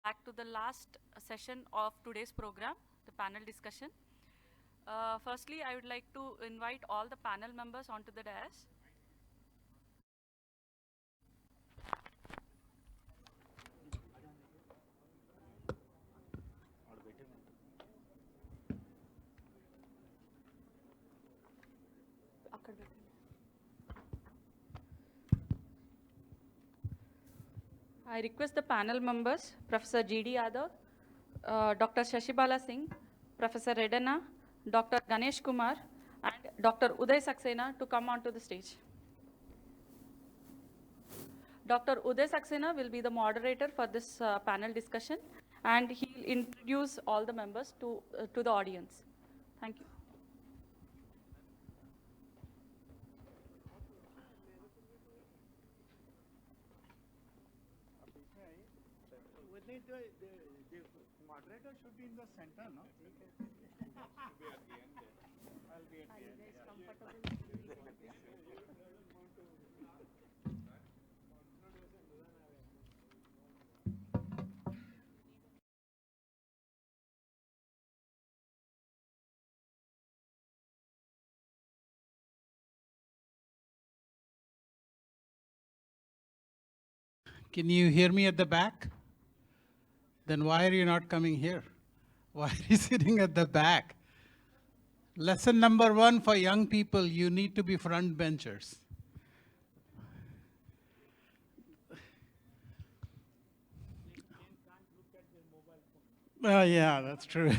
Back to the last session of today's program, the panel discussion. Firstly, I would like to invite all the panel members onto the dais. I request the panel members, Professor G.D. Yadav, Dr. Shashi Bala Singh, Professor Reddanna, Dr. Ganesh Kumar, and Dr. Uday Saxena to come onto the stage. Dr. Uday Saxena will be the moderator for this panel discussion, and he'll introduce all the members to the audience. Thank you. The moderator should be in the center, no? I'll be at the end. Can you hear me at the back? Then why are you not coming here? Why are you sitting at the back? Lesson number 1 for young people, you need to be front benchers. Oh, yeah, that's true.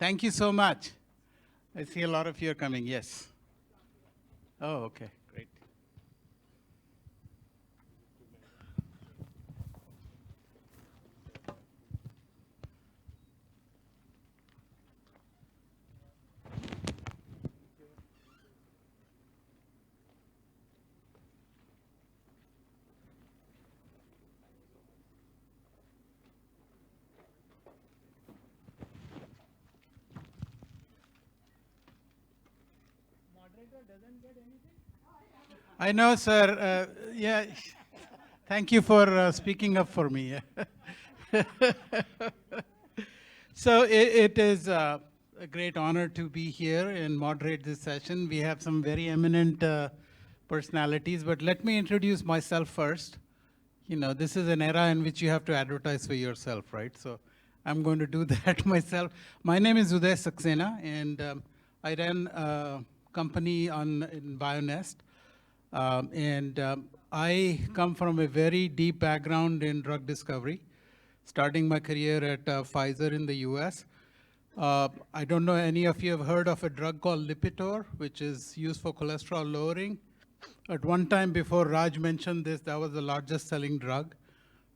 Thank you so much. I see a lot of you are coming, yes. Oh, okay, great. I know, sir. Yeah, thank you for speaking up for me. So it is a great honor to be here and moderate this session. We have some very eminent personalities, but let me introduce myself first. You know, this is an era in which you have to advertise for yourself, right? So I'm going to do that myself. My name is Uday Saxena, and I ran a company in BioNest. I come from a very deep background in drug discovery, starting my career at Pfizer in the US. I don't know any of you have heard of a drug called Lipitor, which is used for cholesterol lowering. At one time before Raj mentioned this, that was the largest selling drug.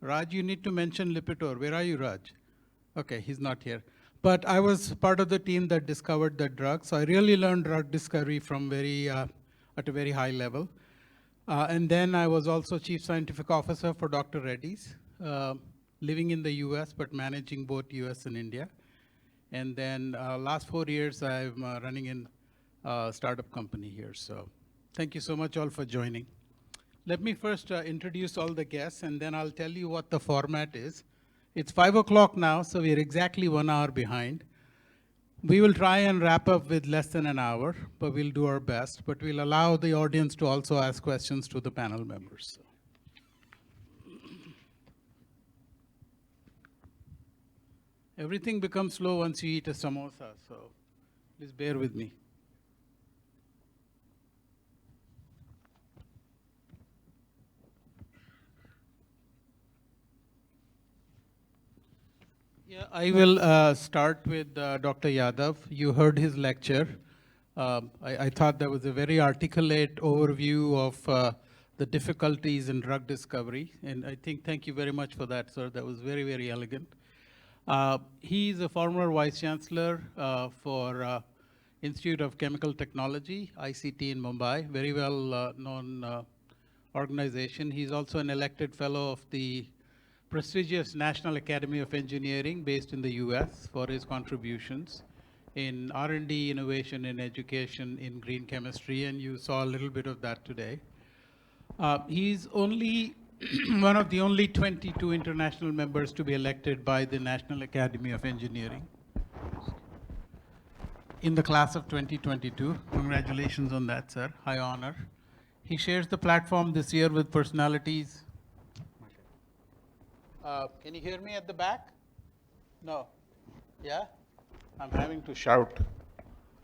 Raj, you need to mention Lipitor. Where are you, Raj? Okay, he's not here. But I was part of the team that discovered the drug, so I really learned drug discovery from at a very high level. And then I was also Chief Scientific Officer for Dr. Reddy's, living in the US, but managing both US and India. And then last 4 years, I'm running a startup company here. So thank you so much all for joining. Let me first introduce all the guests, and then I'll tell you what the format is. It's 5 o'clock now, so we're exactly 1 hour behind. We will try and wrap up with less than an hour, but we'll do our best. But we'll allow the audience to also ask questions to the panel members. Everything becomes slow once you eat a samosa, so please bear with me. Yeah, I will start with Dr. Yadav. You heard his lecture. I thought that was a very articulate overview of the difficulties in drug discovery. And I think, thank you very much for that, sir. That was very, very elegant. He's a former Vice Chancellor for Institute of Chemical Technology, ICT in Mumbai, very well known organization. He's also an elected fellow of the prestigious National Academy of Engineering based in the US for his contributions in R&D, innovation, in education, in green chemistry, and you saw a little bit of that today. He's only one of the only 22 international members to be elected by the National Academy of Engineering in the class of 2022. Congratulations on that, sir. High honor. He shares the platform this year with personalities. Can you hear me at the back? No. Yeah? I'm having to shout.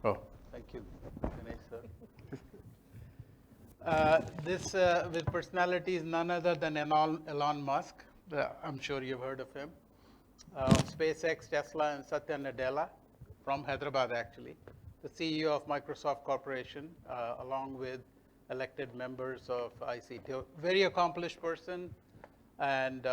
Oh, thank you, Ganesh, sir. This with personalities none other than Elon Musk. I'm sure you've heard of him. SpaceX, Tesla, and Satya Nadella from Hyderabad, actually. The CEO of Microsoft Corporation, along with elected members of ICT. A very accomplished person, and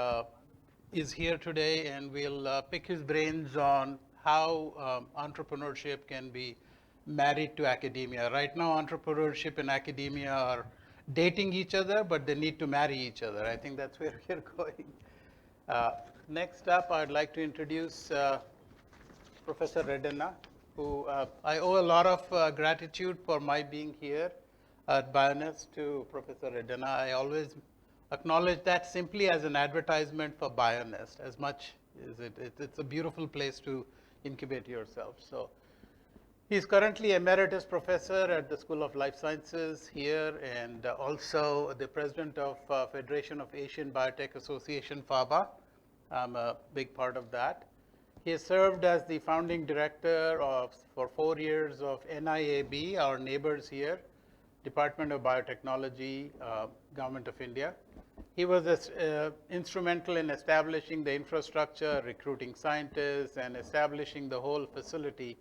is here today, and we'll pick his brains on how entrepreneurship can be married to academia. Right now, entrepreneurship and academia are dating each other, but they need to marry each other. I think that's where we're going. Next up, I'd like to introduce Professor Reddanna, who I owe a lot of gratitude for my being here at Bionest to Professor Reddanna. I always acknowledge that simply as an advertisement for Bionest, as much as it's a beautiful place to incubate yourself. So he's currently emeritus professor at the School of Life Sciences here, and also the president of Federation of Asian Biotech Association, FABA. I'm a big part of that. He has served as the founding director for 4 years of NIAB, our neighbors here, Department of Biotechnology, Government of India. He was instrumental in establishing the infrastructure, recruiting scientists, and establishing the whole facility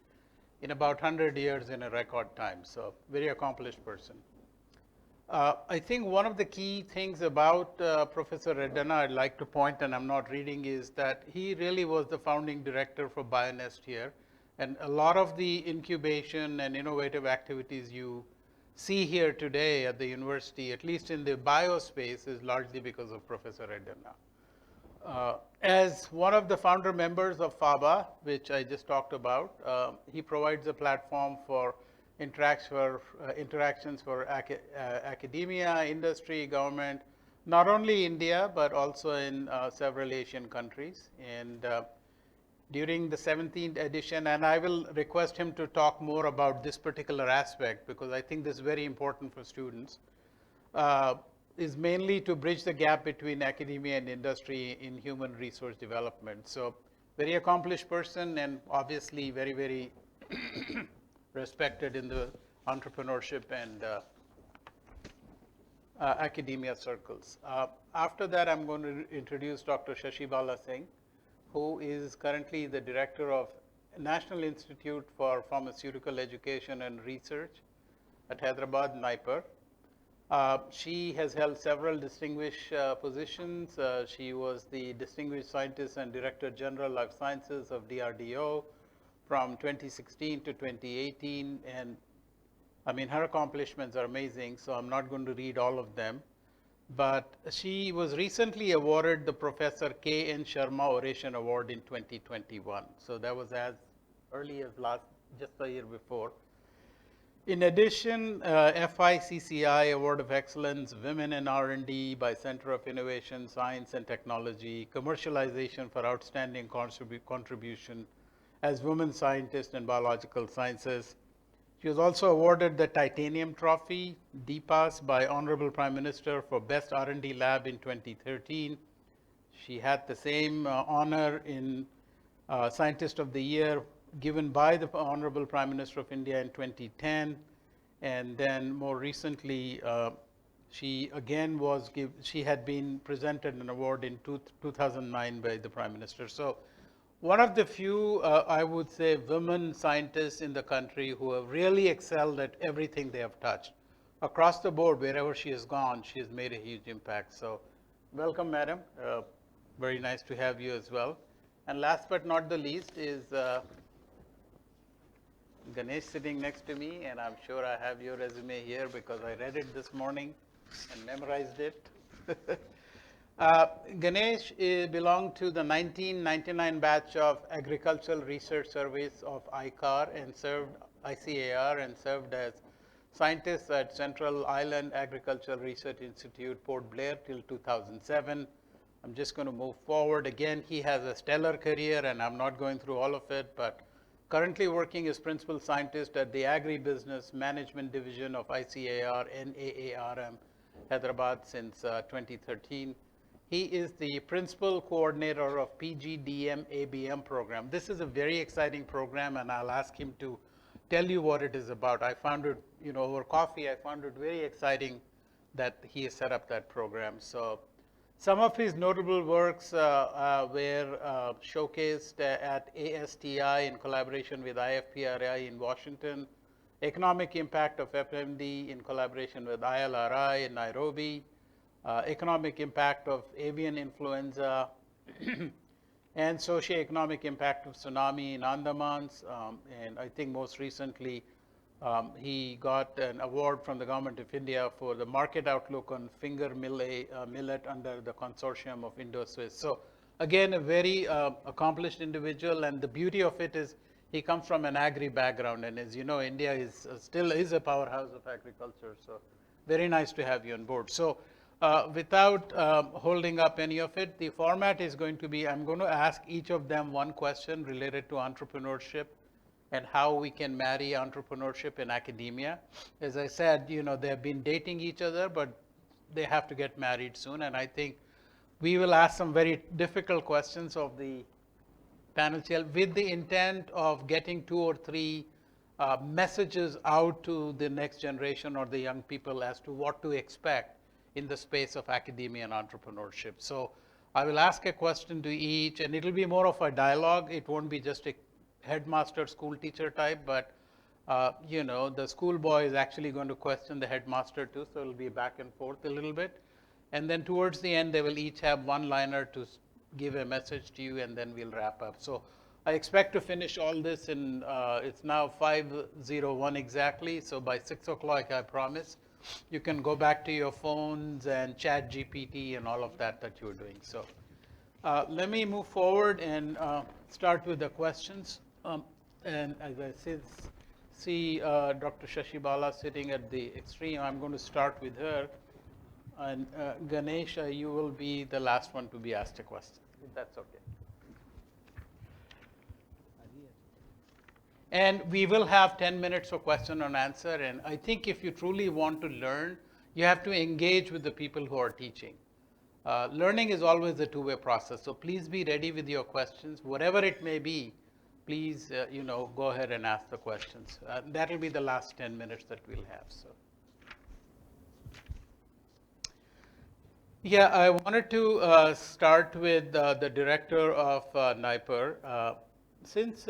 in about 100 years in a record time. So very accomplished person. I think one of the key things about Professor Reddanna I'd like to point, and I'm not reading, is that he really was the founding director for Bionest here. And a lot of the incubation and innovative activities you see here today at the university, at least in the biospace, is largely because of Professor Reddanna. As one of the founder members of FABA, which I just talked about, he provides a platform for interactions for academia, industry, government, not only India, but also in several Asian countries. And during the 17th edition, and I will request him to talk more about this particular aspect, because I think this is very important for students, is mainly to bridge the gap between academia and industry in human resource development. So very accomplished person, and obviously very, very respected in the entrepreneurship and academia circles. After that, I'm going to introduce Dr. Shashi Bala Singh, who is currently the director of National Institute for Pharmaceutical Education and Research at Hyderabad, NIPER. She has held several distinguished positions. She was the Distinguished Scientist and Director General Life Sciences of DRDO from 2016 to 2018, and I mean, her accomplishments are amazing, so I'm not going to read all of them. But she was recently awarded the Professor K.N. Sharma Oration Award in 2021. So that was as early as just the year before. In addition, FICCI Award of Excellence, Women in R&D by Center of Innovation, Science and Technology, Commercialization for Outstanding Contribution as Women Scientist in Biological Sciences. She was also awarded the Titanium Trophy, DPAS, by Honorable Prime Minister for Best R&D Lab in 2013. She had the same honor in Scientist of the Year given by the Honorable Prime Minister of India in 2010. And then more recently, she again she had been presented an award in 2009 by the Prime Minister. So one of the few, I would say, women scientists in the country who have really excelled at everything they have touched. Across the board, wherever she has gone, she has made a huge impact. So welcome, madam. Very nice to have you as well. And last but not the least is Ganesh sitting next to me, and I'm sure I have your resume here because I read it this morning and memorized it. Ganesh belonged to the 1999 batch of Agricultural Research Service of ICAR and served as scientist at Central Island Agricultural Research Institute, Port Blair, till 2007. I'm just going to move forward. Again, he has a stellar career, and I'm not going through all of it, but currently working as principal scientist at the Agribusiness Management Division of ICAR NAARM, Hyderabad, since 2013. He is the principal coordinator of PGDM ABM program. This is a very exciting program, and I'll ask him to tell you what it is about. I found it, over coffee, I found it very exciting that he has set up that program. So some of his notable works were showcased at ASTI in collaboration with IFPRI in Washington, economic impact of FMD in collaboration with ILRI in Nairobi, economic impact of avian influenza, and socioeconomic impact of tsunami in Andamans. And I think most recently, he got an award from the Government of India for the market outlook on finger millet under the consortium of Indo-Swiss. So again, a very accomplished individual, and the beauty of it is he comes from an agri background, and as you know, India is still is a powerhouse of agriculture. So very nice to have you on board. So without holding up any of it, the format is going to be, I'm going to ask each of them one question related to entrepreneurship and how we can marry entrepreneurship and academia. As I said, they have been dating each other, but they have to get married soon. And I think we will ask some very difficult questions of the panel chair with the intent of getting 2 or 3 messages out to the next generation or the young people as to what to expect in the space of academia and entrepreneurship. So I will ask a question to each, and it'll be more of a dialogue. It won't be just a headmaster, school teacher type, but the schoolboy is actually going to question the headmaster too, so it'll be back and forth a little bit. And then towards the end, they will each have one liner to give a message to you, and then we'll wrap up. So I expect to finish all this in, it's now 5:01 exactly, so by 6 o'clock, I promise, you can go back to your phones and chat GPT and all of that you were doing. So let me move forward and start with the questions. And as I see Dr. Shashi Bala sitting at the extreme, I'm going to start with her. And Ganesh, you will be the last one to be asked a question, if that's okay. And we will have 10 minutes for question and answer. And I think if you truly want to learn, you have to engage with the people who are teaching. Learning is always a two-way process. So please be ready with your questions, whatever it may be. Please, go ahead and ask the questions. That will be the last 10 minutes that we'll have. So, yeah, I wanted to start with the director of NAARM. Since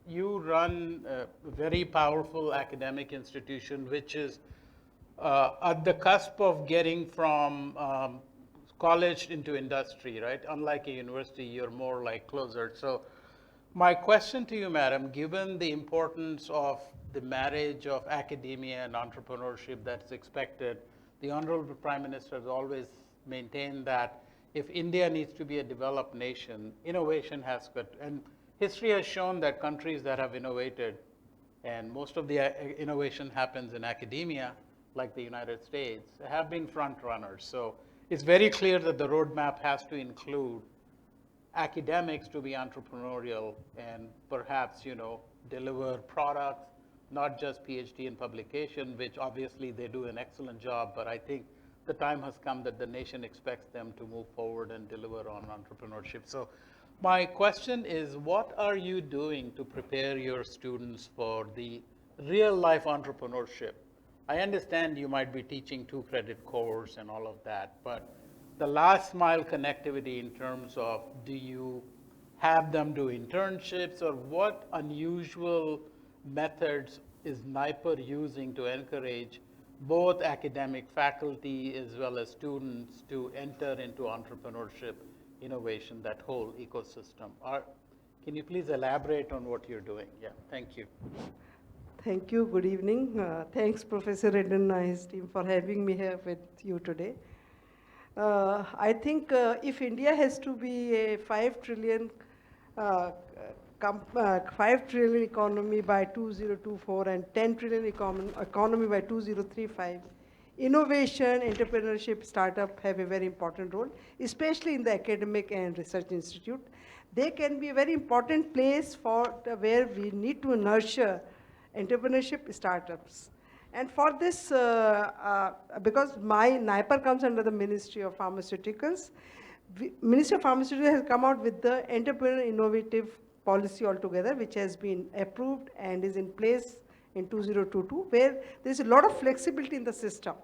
you run a very powerful academic institution, which is at the cusp of getting from college into industry, right? Unlike a university, you're more like closer. So my question to you, madam, given the importance of the marriage of academia and entrepreneurship that's expected, the Honorable Prime Minister has always maintained that if India needs to be a developed nation, innovation has got, and history has shown that countries that have innovated, and most of the innovation happens in academia, like the United States, have been front runners. So it's very clear that the roadmap has to include academics to be entrepreneurial and perhaps, deliver products, not just PhD in publication, which obviously they do an excellent job, but I think the time has come that the nation expects them to move forward and deliver on entrepreneurship. So my question is, what are you doing to prepare your students for the real life entrepreneurship? I understand you might be teaching 2-credit course and all of that, but the last mile connectivity in terms of, do you have them do internships, or what unusual methods is NAARM using to encourage both academic faculty as well as students to enter into entrepreneurship, innovation, that whole ecosystem? Can you please elaborate on what you're doing? Yeah, thank you. Thank you. Good evening. Thanks, Professor Reddanna and his team, for having me here with you today. I think if India has to be a 5 trillion 5 trillion economy by 2024 and 10 trillion economy by 2035. Innovation, entrepreneurship, startup have a very important role, especially in the academic and research institute. They can be a very important place for where we need to nurture entrepreneurship startups. And for this, because my NIPER comes under the Ministry of Pharmaceuticals, Ministry of Pharmaceuticals has come out with the entrepreneur innovative policy altogether, which has been approved and is in place in 2022, where there's a lot of flexibility in the system.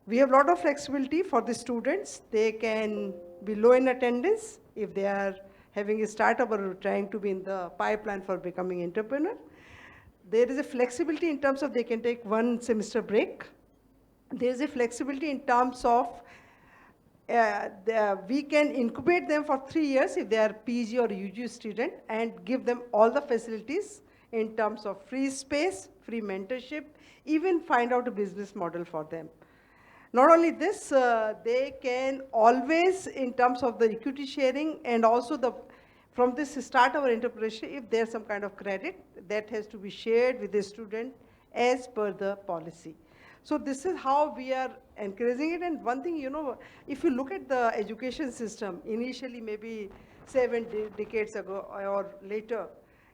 We have a lot of flexibility for the students. They can be low in attendance if they are having a startup or trying to be in the pipeline for becoming entrepreneur. There is a flexibility in terms of they can take 1 semester break. There is a flexibility in terms of we can incubate them for 3 years if they are PG or UG student and give them all the facilities in terms of free space, free mentorship, even find out a business model for them. Not only this, they can always, in terms of the equity sharing and also from this start of entrepreneurship, if there's some kind of credit, that has to be shared with the student as per the policy. So this is how we are encouraging it. And one thing, if you look at the education system, initially maybe 7 decades ago or later,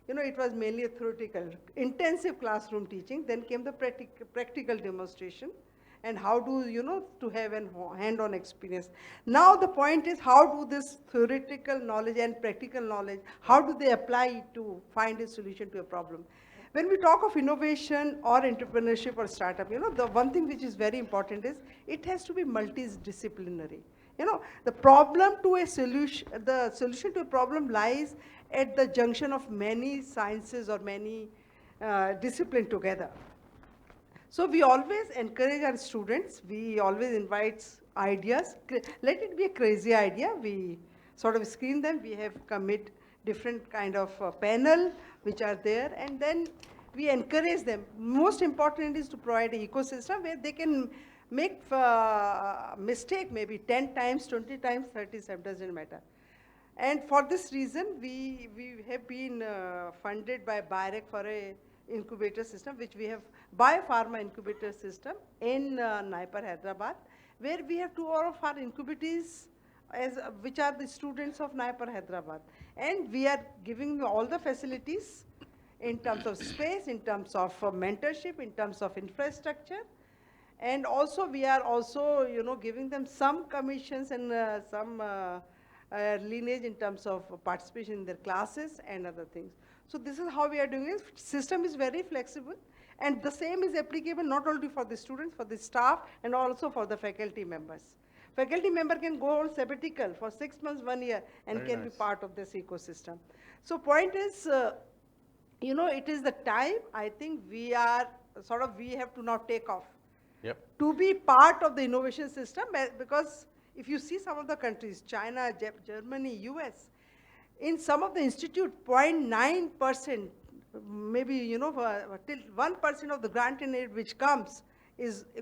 it was mainly a theoretical, intensive classroom teaching. Then came the practical demonstration. And how do, to have a hand-on experience. Now the point is, how do this theoretical knowledge and practical knowledge, how do they apply it to find a solution to a problem? When we talk of innovation or entrepreneurship or startup, the one thing which is very important is, it has to be multidisciplinary. The problem to a solution, the solution to a problem lies at the junction of many sciences or many disciplines together. So we always encourage our students, we always invite ideas. Let it be a crazy idea, we sort of screen them, we have commit different kind of panel which are there, and then we encourage them. Most important is to provide an ecosystem where they can make mistake maybe 10 times, 20 times, 30 times, doesn't matter. And for this reason, we have been funded by BIREC for a incubator system, which we have biopharma incubator system in NIPER Hyderabad, where we have 2 of our incubators which are the students of NIPER Hyderabad. And we are giving all the facilities in terms of space, in terms of mentorship, in terms of infrastructure. And also we are also, giving them some commissions and some lineage in terms of participation in their classes and other things. So this is how we are doing it. System is very flexible, and the same is applicable not only for the students, for the staff, and also for the faculty members. Faculty member can go on sabbatical for 6 months, 1 year, and very can nice. Be part of this ecosystem. So point is, it is the time, I think we have to now take off. Yep. To be part of the innovation system, because if you see some of the countries, China, Germany, US, in some of the institute, 0.9%, maybe, till 1% of the grant in aid which comes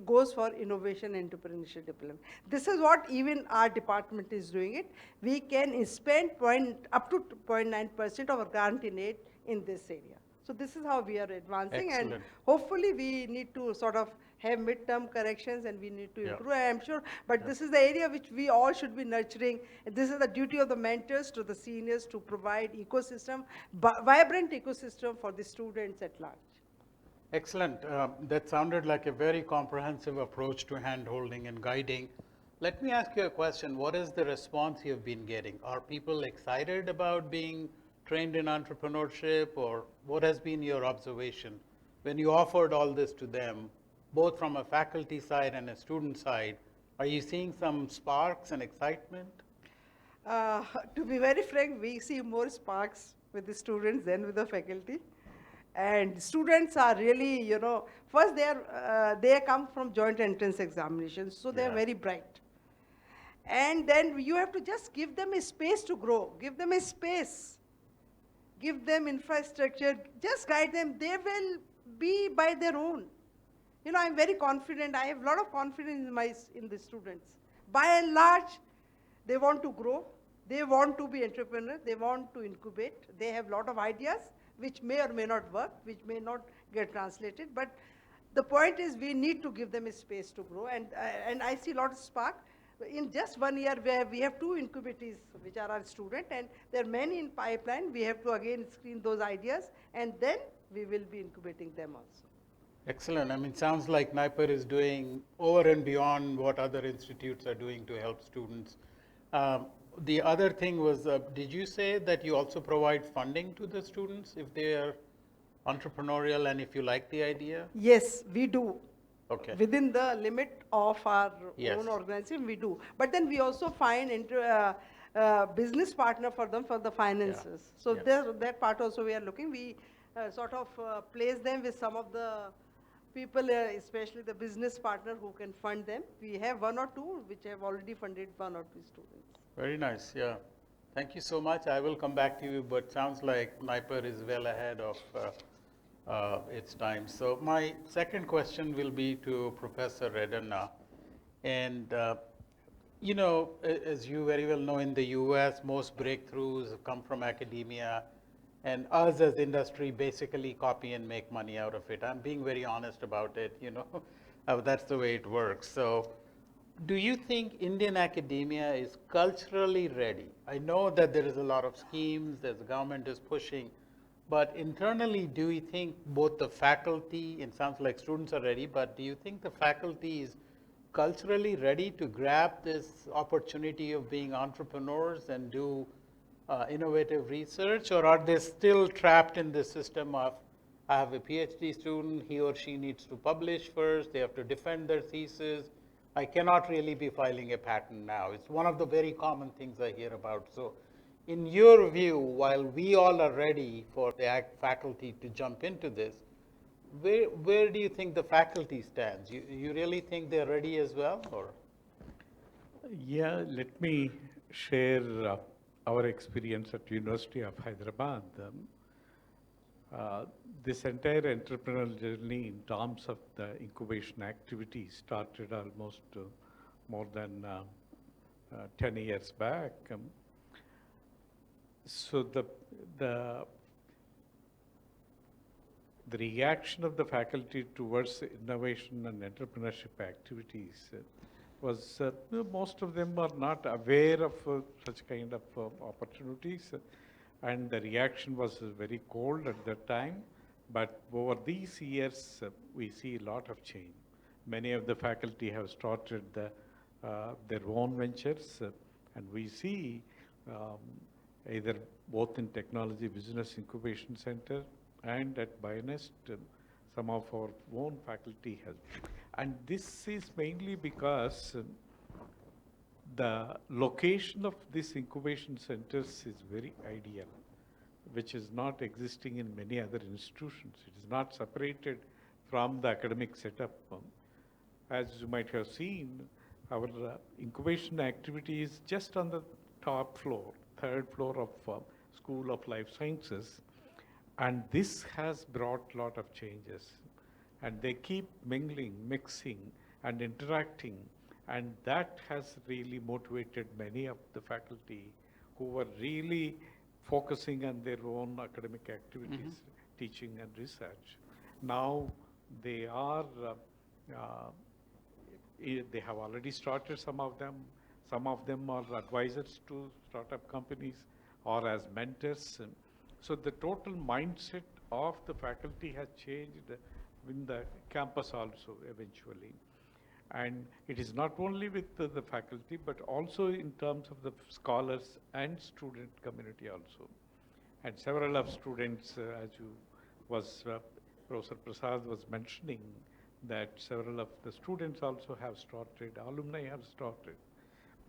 goes for innovation and entrepreneurship development. This is what even our department is doing it. We can spend up to 0.9% of our grant in aid in this area. So this is how we are advancing. Excellent. And hopefully we need to sort of have midterm corrections and we need to improve, I am sure. But this is the area which we all should be nurturing. This is the duty of the mentors to the seniors to provide ecosystem, vibrant ecosystem for the students at large. Excellent. That sounded like a very comprehensive approach to hand-holding and guiding. Let me ask you a question. What is the response you've been getting? Are people excited about being trained in entrepreneurship, or what has been your observation when you offered all this to them, both from a faculty side and a student side? Are you seeing some sparks and excitement? To be very frank, we see more sparks with the students than with the faculty. And students are really, first they come from joint entrance examinations, so they're very bright. And then you have to just give them a space to grow, give them a space, give them infrastructure, just guide them. They will be by their own. I'm very confident. I have a lot of confidence in the students. By and large, they want to grow. They want to be entrepreneurs, they want to incubate, they have a lot of ideas which may or may not work, which may not get translated, but the point is we need to give them a space to grow, and I see a lot of spark. In just 1 year, we have 2 incubatees which are our student, and there are many in pipeline. We have to again screen those ideas, and then we will be incubating them also. Excellent. I mean, sounds like NIPER is doing over and beyond what other institutes are doing to help students. The other thing was, did you say that you also provide funding to the students if they are entrepreneurial and if you like the idea? Yes, we do. Okay. Within the limit of our Yes. own organization, we do. But then we also find business partner for them for the finances. So Yeah. that part also we are looking. We sort of place them with some of the people, especially the business partner who can fund them. We have 1 or 2 which have already funded 1 or 2 students. Very nice, yeah. Thank you so much. I will come back to you, but sounds like NIPER is well ahead of its time. So my second question will be to Professor Reddanna. And, you know, as you very well know, in the US, most breakthroughs come from academia, and us as industry basically copy and make money out of it. I'm being very honest about it, you know. That's the way it works. So do you think Indian academia is culturally ready? I know that there is a lot of schemes that the government is pushing, but internally, do you think both the faculty, it sounds like students are ready, but do you think the faculty is culturally ready to grab this opportunity of being entrepreneurs and do innovative research, or are they still trapped in the system of, I have a PhD student, he or she needs to publish first, they have to defend their thesis, I cannot really be filing a patent now. It's one of the very common things I hear about. So in your view, while we all are ready for the faculty to jump into this, where do you think the faculty stands? You really think they're ready as well, or? Yeah, let me share our experience at University of Hyderabad. This entire entrepreneurial journey in terms of the incubation activity started almost more than 10 years back. So the reaction of the faculty towards innovation and entrepreneurship activities was most of them are not aware of such kind of opportunities, and the reaction was very cold at that time. But over these years, we see a lot of change. Many of the faculty have started their own ventures, and we see either both in Technology Business Incubation Center and at Bionest, some of our own faculty has. And this is mainly because the location of these incubation centers is very ideal, which is not existing in many other institutions. It is not separated from the academic setup. As you might have seen, our incubation activity is just on the top floor, 3rd floor of School of Life Sciences. And this has brought a lot of changes. And they keep mingling, mixing, and interacting. And that has really motivated many of the faculty who were really focusing on their own academic activities, teaching and research. Now they are, they have already started some of them. Some of them are advisors to startup companies or as mentors. So the total mindset of the faculty has changed in the campus also eventually. And it is not only with the faculty, but also in terms of the scholars and student community also. And several of students, as you was, Professor Prasad was mentioning, that several of the students also have started, alumni have started.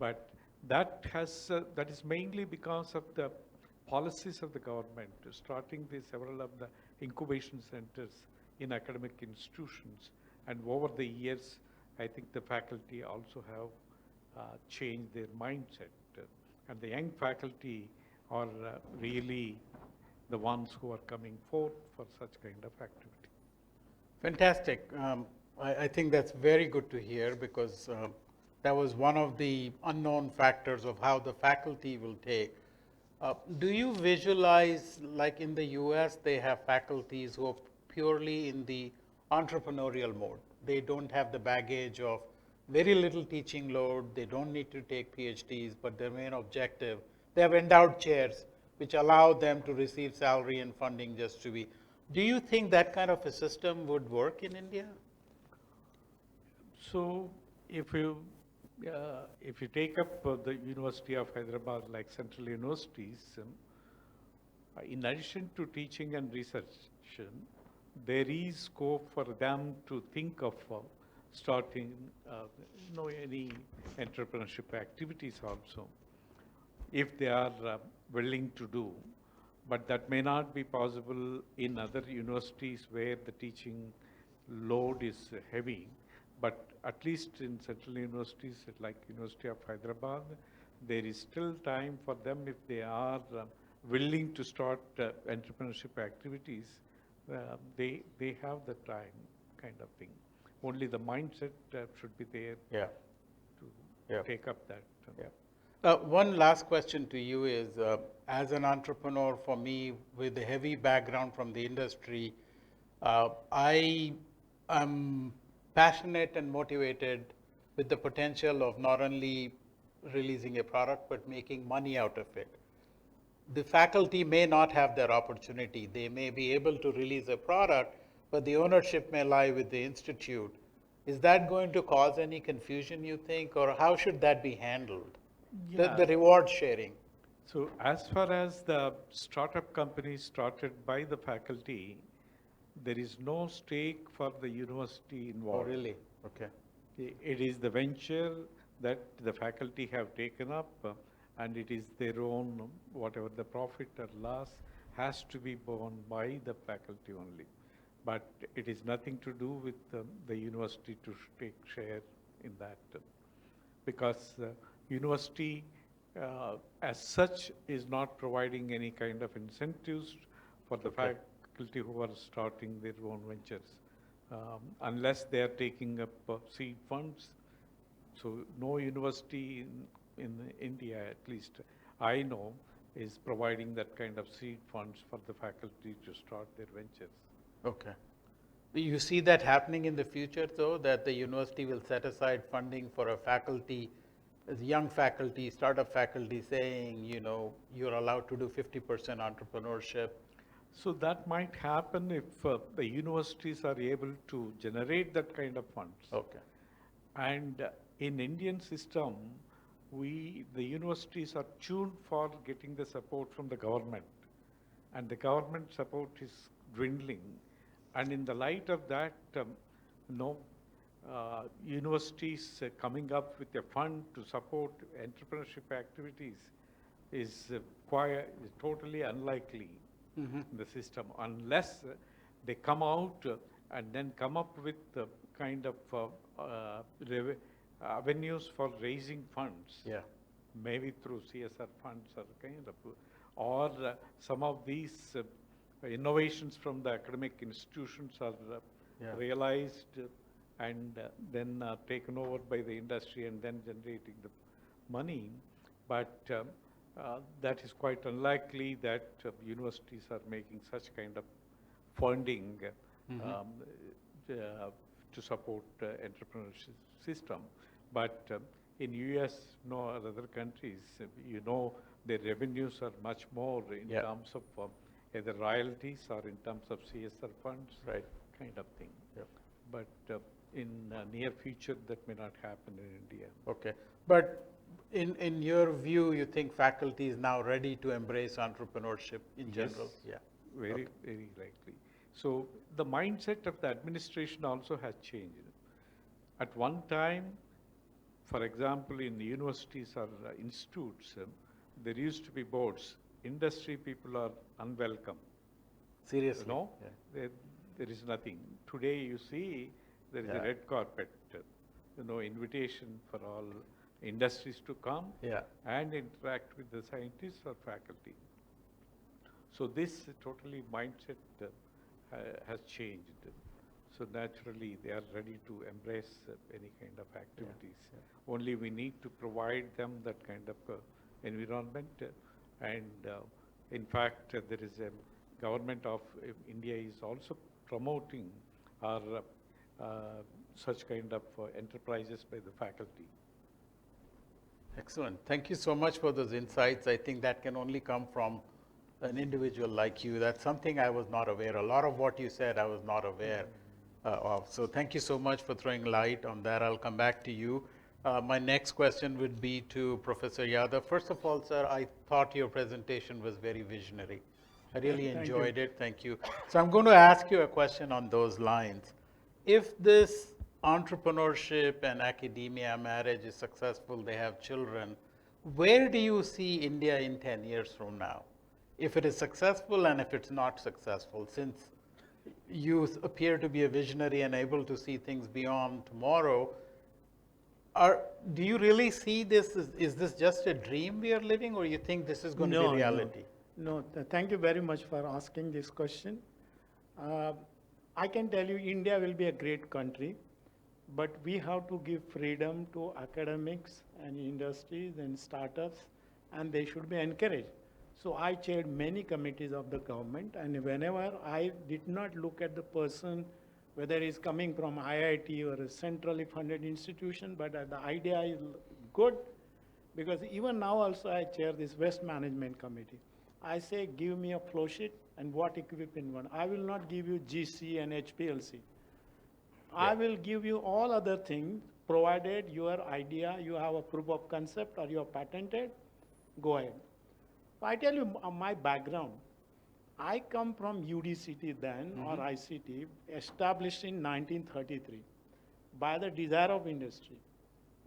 But that has, that is mainly because of the policies of the government, starting the several of the incubation centers in academic institutions. And over the years, I think the faculty also have changed their mindset. And the young faculty are really the ones who are coming forth for such kind of activity. Fantastic. I think that's very good to hear because That was one of the unknown factors of how the faculty will take. Do you visualize, like in the US, they have faculties who are purely in the entrepreneurial mode? They don't have the baggage of very little teaching load, they don't need to take PhDs, but their main objective, they have endowed chairs which allow them to receive salary and funding just to be. Do you think that kind of a system would work in India? So if you take up the University of Hyderabad, like central universities, in addition to teaching and research, there is scope for them to think of starting any entrepreneurship activities also, if they are willing to do. But that may not be possible in other universities where the teaching load is heavy. But at least in central universities like University of Hyderabad, there is still time for them if they are willing to start entrepreneurship activities. They have the time, kind of thing. Only the mindset should be there Yeah. to take up that. One last question to you is, as an entrepreneur, for me, with a heavy background from the industry, I am passionate and motivated with the potential of not only releasing a product, but making money out of it. The faculty may not have that opportunity. They may be able to release a product, but the ownership may lie with the institute. Is that going to cause any confusion, you think, or how should that be handled? The reward sharing. So as far as the startup companies started by the faculty, there is no stake for the university Oh, involved. really? Okay. It is the venture that the faculty have taken up, and it is their own, whatever the profit or loss has to be borne by the faculty only. But it is nothing to do with the university to take share in that. Because university as such is not providing any kind of incentives for the faculty who are starting their own ventures, unless they are taking up seed funds. So no university in India, at least I know, is providing that kind of seed funds for the faculty to start their ventures. Okay. You see that happening in the future, though, that the university will set aside funding for a faculty, as young faculty, startup faculty, saying, you're allowed to do 50% entrepreneurship. So that might happen if the universities are able to generate that kind of funds. Okay. And in Indian system, the universities are tuned for getting the support from the government. And the government support is dwindling. And in the light of that, universities coming up with a fund to support entrepreneurship activities is totally unlikely in the system, unless they come out and then come up with the kind of avenues for raising funds. Yeah. Maybe through CSR funds or some of these innovations from the academic institutions are realized and then taken over by the industry and then generating the money. But that is quite unlikely that universities are making such kind of funding to support entrepreneurship system. But in US, no other countries, their revenues are much more in terms of either royalties or in terms of CSR funds, Right. kind of thing. Yep. But in near future, that may not happen in India. Okay. But in your view, you think faculty is now ready to embrace entrepreneurship in general? Yes. Very likely. So the mindset of the administration also has changed. At one time, for example, in universities or institutes, there used to be boards. Industry people are unwelcome. Seriously? No, there is nothing. Today you see there is a red carpet, invitation for all industries to come and interact with the scientists or faculty. So this totally mindset has changed. So naturally, they are ready to embrace any kind of activities. Only we need to provide them that kind of environment. In fact, there is a government of India is also promoting our such kind of enterprises by the faculty. Excellent. Thank you so much for those insights. I think that can only come from an individual like you. That's something I was not aware. A lot of what you said, I was not aware of. So thank you so much for throwing light on that. I'll come back to you. My next question would be to Professor Yadav. First of all, sir, I thought your presentation was very visionary. I really enjoyed it. Thank you. So I'm going to ask you a question on those lines. If this entrepreneurship and academia marriage is successful, they have children, where do you see India in 10 years from now? If it is successful and if it's not successful, since you appear to be a visionary and able to see things beyond tomorrow, do you really see this, is this just a dream we are living, or you think this is going to be reality? No, thank you very much for asking this question. I can tell you India will be a great country, but we have to give freedom to academics and industries and startups, and they should be encouraged. So I chaired many committees of the government, and whenever I did not look at the person, whether he's coming from IIT or a centrally funded institution, but the idea is good, because even now also I chair this Waste Management Committee. I say, give me a flow sheet and what equipment you want. I will not give you GC and HPLC. I will give you all other things, provided your idea, you have a proof of concept or you are patented, go ahead. I tell you my background. I come from UDCT then, or ICT, established in 1933 by the desire of industry.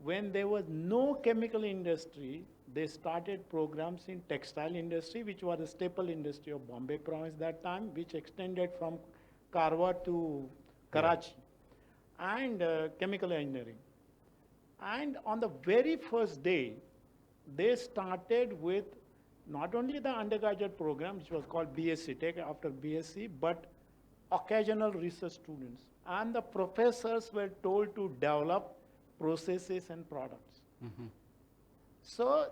When there was no chemical industry, they started programs in textile industry, which was a staple industry of Bombay province that time, which extended from Karwar to Karachi, and chemical engineering. And on the very first day, they started with not only the undergraduate program, which was called BSc, take after BSc, but occasional research students. And the professors were told to develop processes and products. So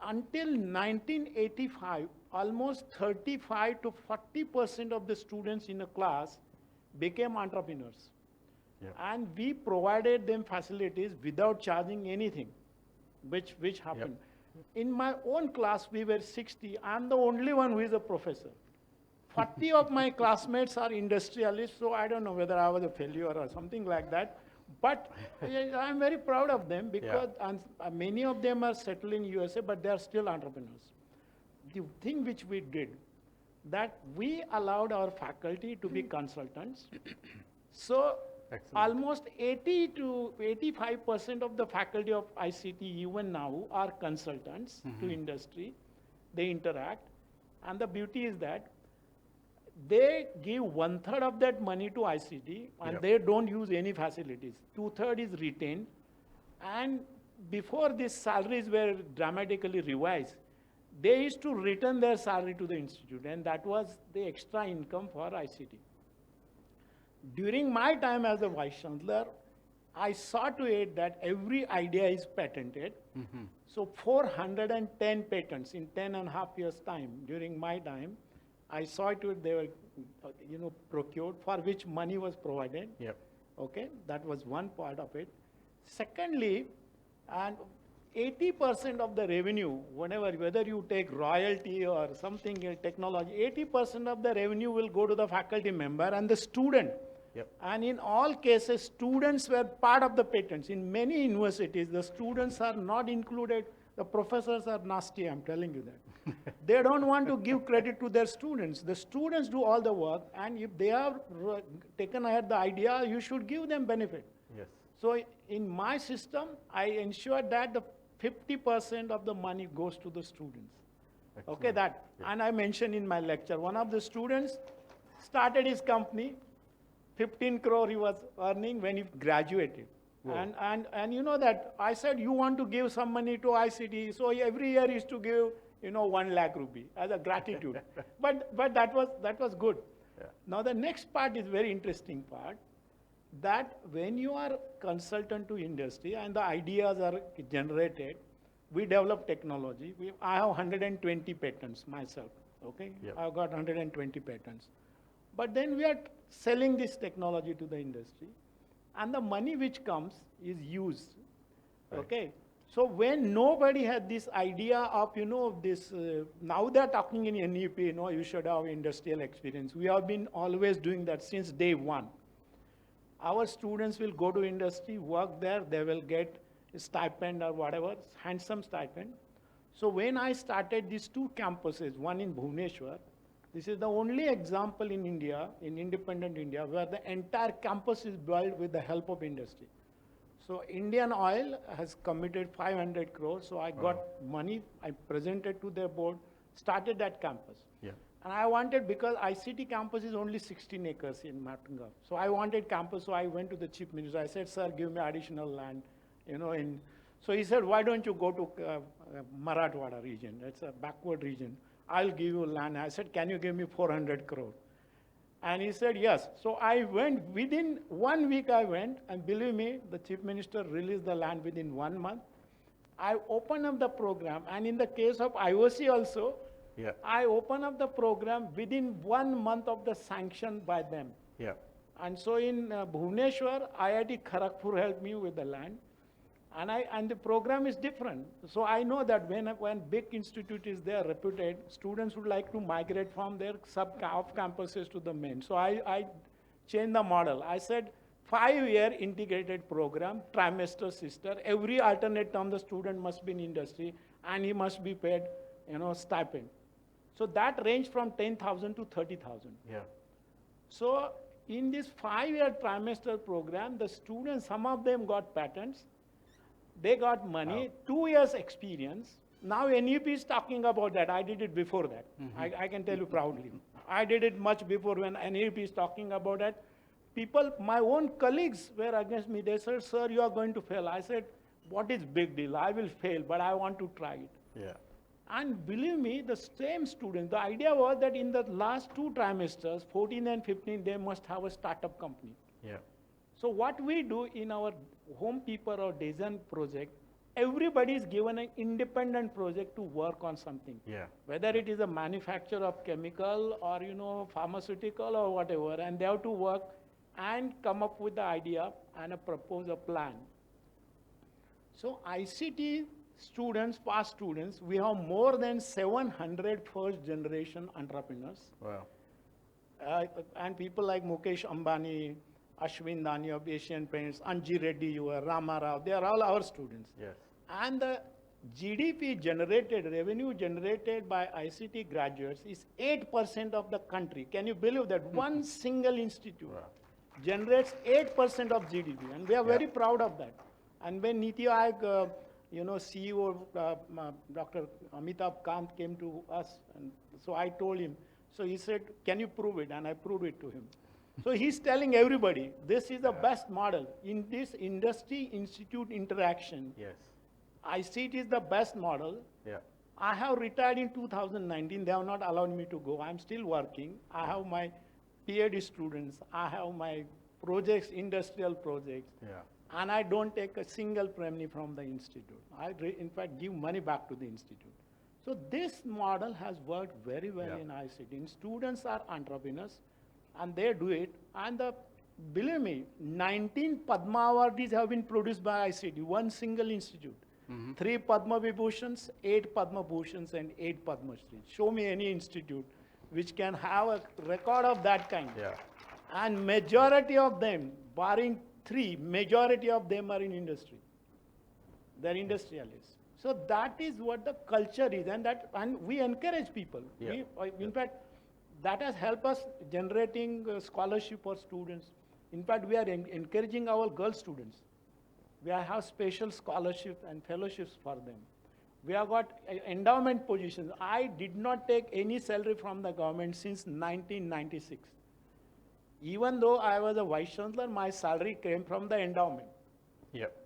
until 1985, almost 35 to 40% of the students in a class became entrepreneurs. And we provided them facilities without charging anything, which happened. In my own class, we were 60. I'm the only one who is a professor. 40 of my classmates are industrialists, so I don't know whether I was a failure or something like that. But I'm very proud of them because many of them are settled in USA, but they are still entrepreneurs. The thing which we did, that we allowed our faculty to be consultants. So almost 80 to 85% of the faculty of ICT even now are consultants to industry. They interact. And the beauty is that they give 1/3 of that money to ICT and they don't use any facilities. 2/3 is retained. And before these salaries were dramatically revised, they used to return their salary to the institute, and that was the extra income for ICT. During my time as a Vice Chancellor, I saw to it that every idea is patented. So 410 patents in 10.5 years' time, during my time, I saw to it they were procured, for which money was provided. Okay, that was one part of it. Secondly, and 80% of the revenue, whether you take royalty or something, technology, 80% of the revenue will go to the faculty member and the student. And in all cases, students were part of the patents. In many universities, the students are not included. The professors are nasty, I'm telling you that. They don't want to give credit to their students. The students do all the work, and if they have taken ahead the idea, you should give them benefit. So in my system, I ensure that the 50% of the money goes to the students. Okay, that. And I mentioned in my lecture, one of the students started his company, 15 crore he was earning when he graduated. And you know that, I said, you want to give some money to ICT, so every year he used to give, 1 lakh rupee as a gratitude. but that was good. Now the next part is very interesting part, that when you are consultant to industry and the ideas are generated, we develop technology. I have 120 patents myself, okay? Yep. I've got 120 patents. But then we are selling this technology to the industry, and the money which comes is used, Right. okay? So when nobody had this idea of, this, now they're talking in NEP, you should have industrial experience. We have been always doing that since day one. Our students will go to industry, work there, they will get a stipend or whatever, handsome stipend. So when I started these two campuses, one in Bhubaneswar, this is the only example in India, in independent India, where the entire campus is built with the help of industry. So Indian Oil has committed 500 crores, so I got money, I presented to their board, started that campus. Yeah. And I wanted, because ICT campus is only 16 acres in Mahankali. So I wanted campus, so I went to the chief minister. I said, sir, give me additional land, so he said, why don't you go to Marathwada region? It's a backward region. I'll give you land. I said, can you give me 400 crore? And he said, yes. So I went, within 1 week I went, and believe me, the chief minister released the land within 1 month. I opened up the program, and in the case of IOC also, Yeah. I opened up the program within 1 month of the sanction by them. Yeah. And so in Bhubaneswar, IIT Kharagpur helped me with the land. And the program is different. So I know that when big institute is there, reputed, students would like to migrate from their off campuses to the main. So I changed the model. I said, 5-year integrated program, trimester sister. Every alternate term, the student must be in industry, and he must be paid, stipend. So that ranged from 10,000 to 30,000. Yeah. So in this 5-year trimester program, the students, some of them got patents, they got money, 2 years experience. Now NEP is talking about that. I did it before that. I can tell you proudly. I did it much before when NEP is talking about that. People, my own colleagues were against me. They said, sir, you are going to fail. I said, what is big deal? I will fail, but I want to try it. Yeah. And believe me, the same students, the idea was that in the last 2 trimesters, 14 and 15, they must have a startup company. Yeah. So what we do in our home paper or design project, everybody is given an independent project to work on something. Yeah. Whether it is a manufacture of chemical or, pharmaceutical or whatever, and they have to work and come up with the idea and propose a plan. So ICT students, past students, we have more than 700 first generation entrepreneurs. Wow. And people like Mukesh Ambani, Ashwin Dani of Asian Paints, Anji Reddy, Rama Rao, they are all our students. Yes. And the GDP generated, revenue generated by ICT graduates is 8% of the country. Can you believe that? One single institute generates 8% of GDP, and we are very proud of that. And when Niti Aayog, CEO Dr. Amitabh Kant came to us, and so I told him, so he said, can you prove it? And I proved it to him. So he's telling everybody, this is the best model. In this industry institute interaction, Yes. ICT is the best model. Yeah. I have retired in 2019. They have not allowed me to go. I'm still working. I have my PhD students. I have my projects, industrial projects. Yeah. And I don't take a single penny from the institute. In fact, give money back to the institute. So this model has worked very well in ICT. And students are entrepreneurs, and they do it. And believe me, 19 Padma Awards have been produced by ICT, one single institute. 3 Padma Vibhushans, 8 Padma Bhushans, and 8 Padma Shri. Show me any institute which can have a record of that kind. Yeah. And majority of them, barring 3, majority of them are in industry. They're industrialists. So that is what the culture is, and we encourage people. Yeah. In fact, that has helped us generating scholarship for students. In fact, we are encouraging our girl students. We have special scholarship and fellowships for them. We have got endowment positions. I did not take any salary from the government since 1996. Even though I was a vice chancellor, my salary came from the endowment,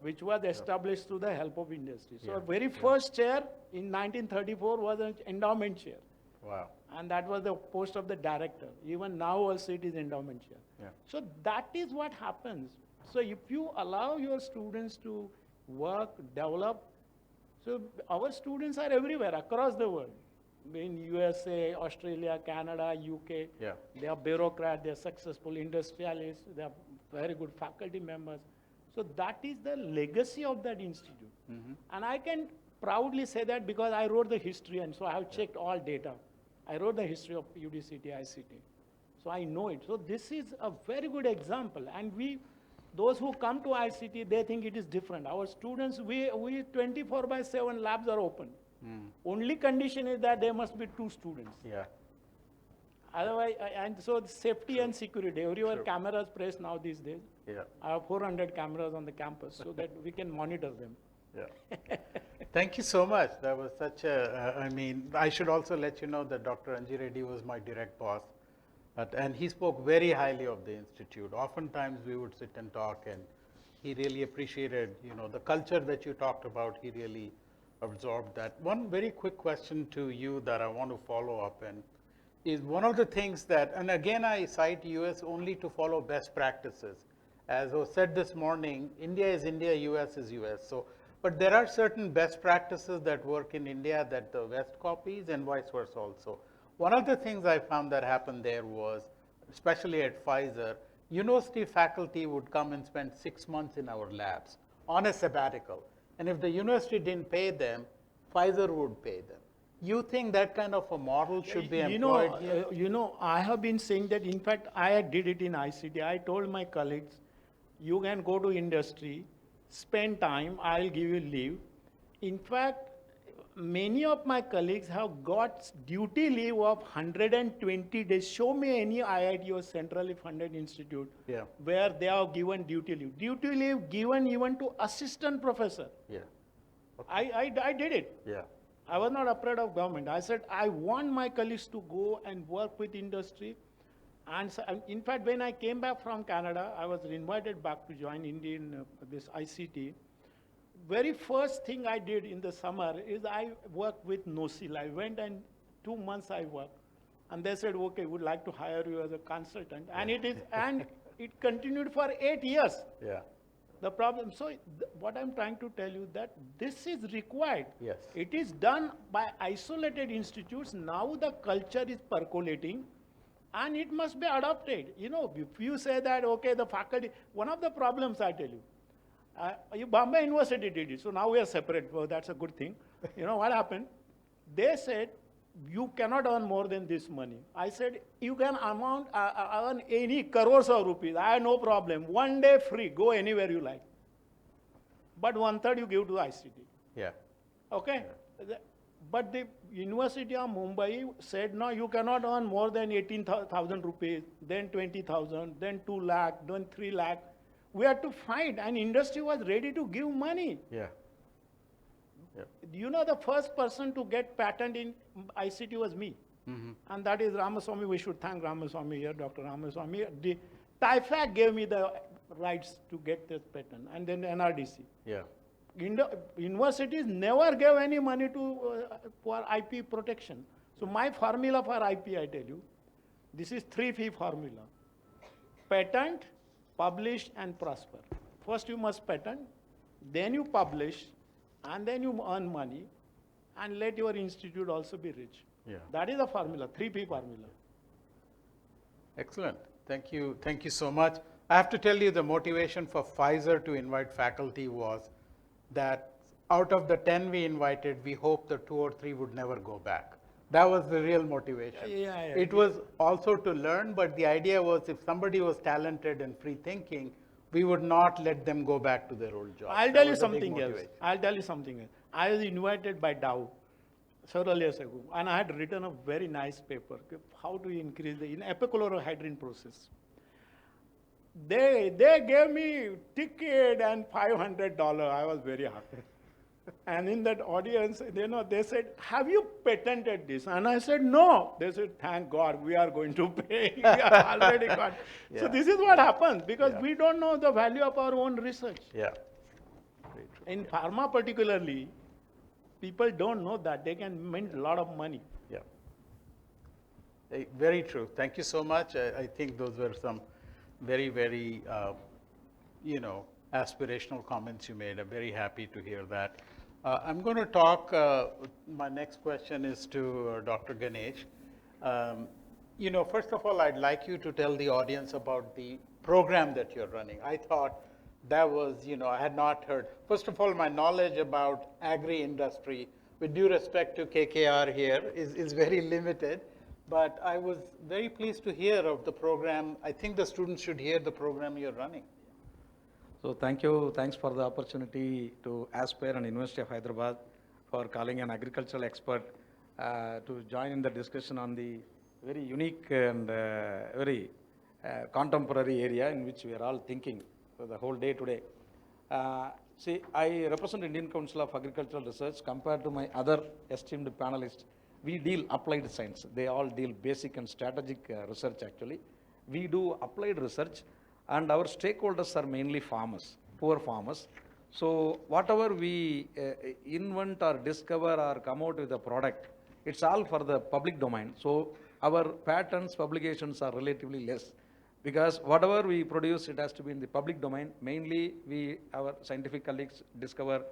which was established through the help of industry. So very first chair in 1934 was an endowment chair. Wow. And that was the post of the director. Even now also it is endowment chair. Yeah. So that is what happens. So if you allow your students to work, develop, so our students are everywhere across the world. In USA, Australia, Canada, UK. Yeah. They are bureaucrats, they are successful industrialists, they are very good faculty members. So that is the legacy of that institute. And I can proudly say that because I wrote the history, and so I have checked all data. I wrote the history of UDCT, ICT. So I know it. So this is a very good example. And those who come to ICT, they think it is different. Our students, we 24/7 labs are open. Only condition is that there must be 2 students. Yeah. Otherwise, and so the safety and security, everywhere cameras placed now these days. Yeah. I have 400 cameras on the campus so that we can monitor them. Yeah. Thank you so much. That was such a, I mean, I should also let you know that Dr. Anji Reddy was my direct boss. And he spoke very highly of the institute. Oftentimes we would sit and talk, and he really appreciated, the culture that you talked about. He really absorbed that. One very quick question to you that I want to follow up in is one of the things that, and again I cite US only to follow best practices. As was said this morning, India is India, US is US. So, but there are certain best practices that work in India that the West copies and vice versa also. One of the things I found that happened there was, especially at Pfizer, university faculty would come and spend 6 months in our labs on a sabbatical. And if the university didn't pay them, Pfizer would pay them. You think that kind of a model should be employed here? I have been saying that, in fact, I did it in ICT. I told my colleagues, you can go to industry, spend time, I'll give you leave. In fact, many of my colleagues have got duty leave of 120 days. Show me any IIT or centrally funded institute where they have given duty leave. Duty leave given even to assistant professor. Yeah. Okay. I did it. Yeah. I was not afraid of government. I said, I want my colleagues to go and work with industry. And so, in fact, when I came back from Canada, I was invited back to join Indian, this ICT. Very first thing I did in the summer is I worked with NOCIL. I went and 2 months I worked. And they said, okay, we'd like to hire you as a consultant. And it continued for 8 years. Yeah. The problem, so what I'm trying to tell you that this is required. Yes. It is done by isolated institutes. Now the culture is percolating and it must be adopted. If you say that, okay, the faculty, one of the problems I tell you, Bombay University did it, so now we are separate. Well, that's a good thing. What happened? They said, you cannot earn more than this money. I said, you can earn any crores of rupees. I have no problem. 1 day free, go anywhere you like. But 1/3 you give to the ICT. Yeah. Okay? Yeah. But the University of Mumbai said, no, you cannot earn more than 18,000 rupees, then 20,000, then 2 lakh, then 3 lakh. We had to fight, and industry was ready to give money. Yeah. The first person to get patent in ICT was me. And that is Ramaswamy. We should thank Ramaswamy here, Dr. Ramaswamy. The TIFAC gave me the rights to get this patent, and then NRDC. Yeah. Universities never gave any money for IP protection. So my formula for IP, I tell you, this is 3P formula. Patent, publish, and prosper. First you must patent, then you publish, and then you earn money, and let your institute also be rich. Yeah. That is the formula, 3P formula. Excellent. Thank you. Thank you so much. I have to tell you the motivation for Pfizer to invite faculty was that out of the 10 we invited, we hoped the 2 or 3 would never go back. That was the real motivation. It was also to learn, but the idea was if somebody was talented and free thinking, we would not let them go back to their old job. I'll tell you something else. I was invited by Dow several years ago, and I had written a very nice paper, how to increase the epichlorohydrin process. They gave me ticket and $500. I was very happy. And in that audience, they said, have you patented this? And I said, no. They said, thank God, we are going to pay. We have already got. So this is what happens, because we don't know the value of our own research. Yeah. In pharma particularly, people don't know that they can mint a lot of money. Yeah. Very true. Thank you so much. I think those were some very, very, aspirational comments you made. I'm very happy to hear that. I'm going to talk, my next question is to Dr. Ganesh. First of all, I'd like you to tell the audience about the program that you're running. I thought that was, I had not heard. First of all, my knowledge about agri-industry, with due respect to KKR here, is very limited. But I was very pleased to hear of the program. I think the students should hear the program you're running. So thank you, thanks for the opportunity to Aspire and University of Hyderabad for calling an agricultural expert to join in the discussion on the very unique and very contemporary area in which we are all thinking for the whole day today. See, I represent Indian Council of Agricultural Research. Compared to my other esteemed panelists, we deal applied science. They all deal basic and strategic research actually. We do applied research, and our stakeholders are mainly farmers, poor farmers. So whatever we invent or discover or come out with a product, it's all for the public domain. So our patents, publications are relatively less, because whatever we produce, it has to be in the public domain. Mainly, our scientific colleagues discover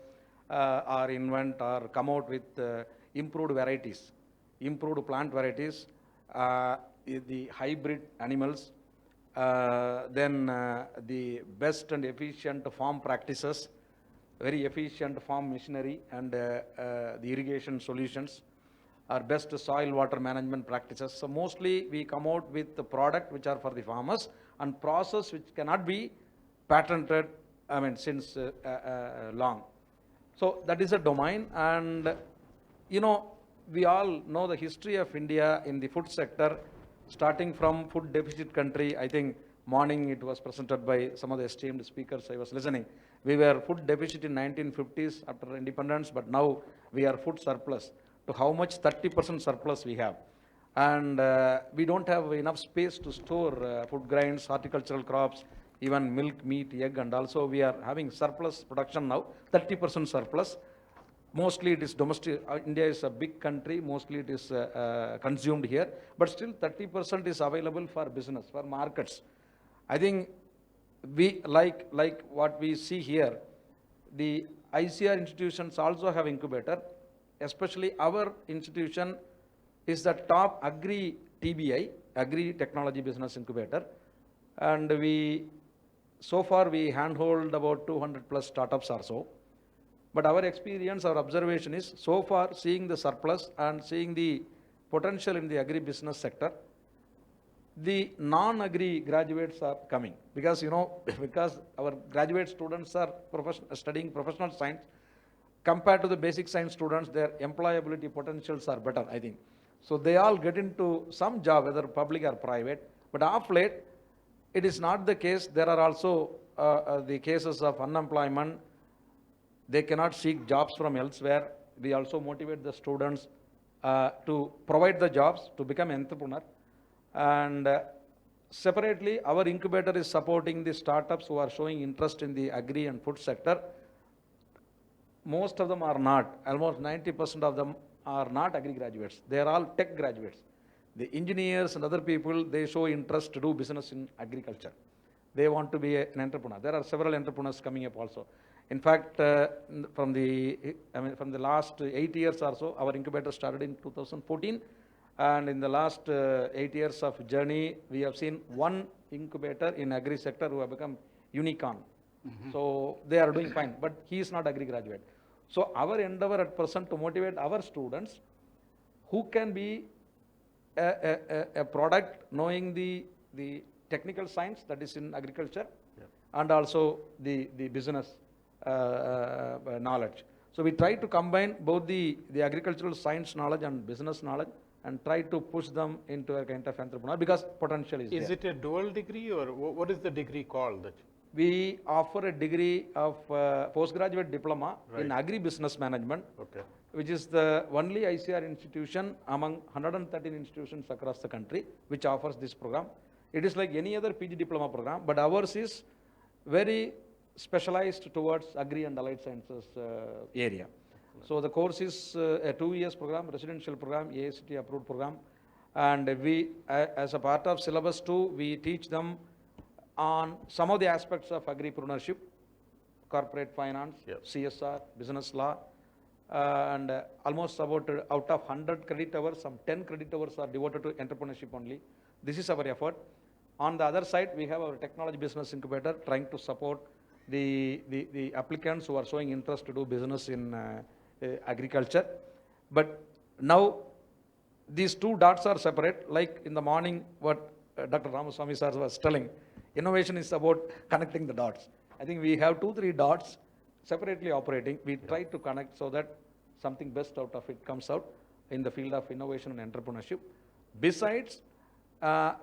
or invent or come out with improved varieties, improved plant varieties, the hybrid animals, then the best and efficient farm practices, very efficient farm machinery and the irrigation solutions, our best soil water management practices. So mostly we come out with the product which are for the farmers and process which cannot be patented, since long. So that is a domain, and we all know the history of India in the food sector, starting from food deficit country. I think morning it was presented by some of the esteemed speakers I was listening. We were food deficit in 1950s after independence, but now we are food surplus. To how much? 30% surplus we have. And we don't have enough space to store food grains, horticultural crops, even milk, meat, egg, and also we are having surplus production now, 30% surplus. Mostly it is domestic. India is a big country, mostly it is consumed here, but still 30% is available for business, for markets. I think we, like what we see here, the ICR institutions also have incubator. Especially our institution is the top agri TBI, agri technology business incubator, and so far we handhold about 200 plus startups or so. But our experience, our observation is, so far seeing the surplus and seeing the potential in the agri business sector, the non-agri graduates are coming, because because our graduate students are studying professional science. Compared to the basic science students, their employability potentials are better, I think. So they all get into some job, whether public or private. But of late, it is not the case. There are also the cases of unemployment. They cannot seek jobs from elsewhere. We also motivate the students to provide the jobs, to become entrepreneur. And separately, our incubator is supporting the startups who are showing interest in the agri and food sector. Most of them are not, almost 90% of them are not agri graduates. They are all tech graduates. The engineers and other people, they show interest to do business in agriculture. They want to be an entrepreneur. There are several entrepreneurs coming up also. In fact, from the last 8 years or so, our incubator started in 2014. And in the last 8 years of journey, we have seen one incubator in agri sector who have become unicorn. So they are doing fine, but he is not agri graduate. So our endeavor at present to motivate our students who can be a product knowing the technical science that is in agriculture, and also the business knowledge. So we try to combine both the agricultural science knowledge and business knowledge and try to push them into a kind of entrepreneur, because potential is there. Is it a dual degree, or what is the degree called? We offer a degree of postgraduate diploma in agri-business management, which is the only ICR institution among 113 institutions across the country which offers this program. It is like any other PG diploma program, but ours is very specialized towards agri and allied sciences area. So the course is a 2 years program, residential program, AICTE approved program, And we, as a part of syllabus 2, we teach them on some of the aspects of agripreneurship, corporate finance, Yep. CSR, business law, and almost about out of 100 credit hours, some 10 credit hours are devoted to entrepreneurship only. This is our effort. On the other side, we have our technology business incubator trying to support the applicants who are showing interest to do business in agriculture. But now these two dots are separate, like in the morning what Dr. Ramaswamy sir was telling, innovation is about connecting the dots. I think we have 2-3 dots separately operating. We try to connect so that something best out of it comes out in the field of innovation and entrepreneurship. Besides,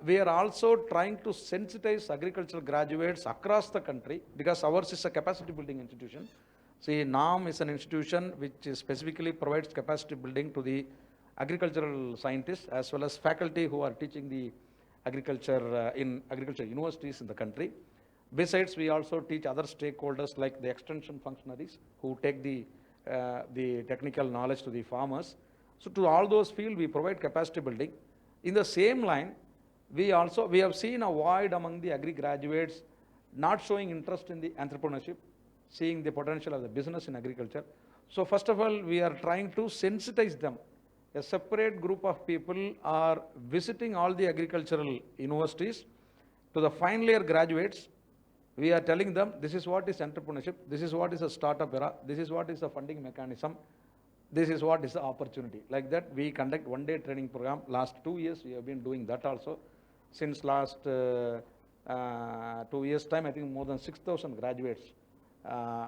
we are also trying to sensitize agricultural graduates across the country, because ours is a capacity building institution. See, NAARM is an institution which specifically provides capacity building to the agricultural scientists as well as faculty who are teaching the agriculture in agriculture universities in the country. Besides, we also teach other stakeholders like the extension functionaries who take the technical knowledge to the farmers. So to all those fields, we provide capacity building. In the same line, we have seen a void among the agri graduates not showing interest in the entrepreneurship, seeing the potential of the business in agriculture. So first of all, we are trying to sensitize them. A separate group of people are visiting all the agricultural universities. To the final year graduates, we are telling them, this is what is entrepreneurship, this is what is a startup era, this is what is a funding mechanism, this is what is the opportunity. Like that, we conduct one-day training program. Last 2 years, we have been doing that also. Since last 2 years' time, I think more than 6,000 graduates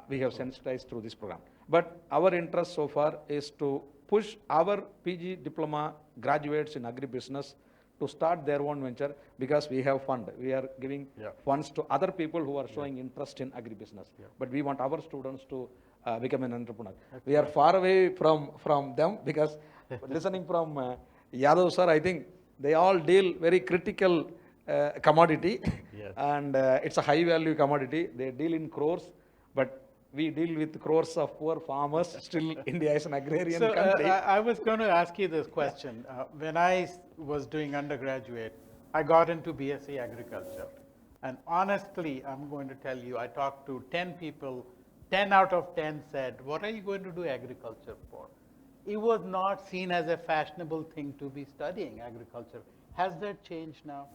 we have sensitized through this program. But our interest so far is to push our PG diploma graduates in agribusiness to start their own venture, because we have fund. We are giving funds to other people who are showing interest in agribusiness. But we want our students to become an entrepreneur. We are far away from them, because listening from Yadav sir, I think they all deal very critical commodity. Yes. And it's a high value commodity. They deal in crores, but we deal with crores of poor farmers. Still, India is an agrarian So country. I was going to ask you this question. When I was doing undergraduate, I got into BSc Agriculture. And honestly, I'm going to tell you, I talked to 10 people, 10 out of 10 said, what are you going to do agriculture for? It was not seen as a fashionable thing to be studying agriculture. Has that changed now?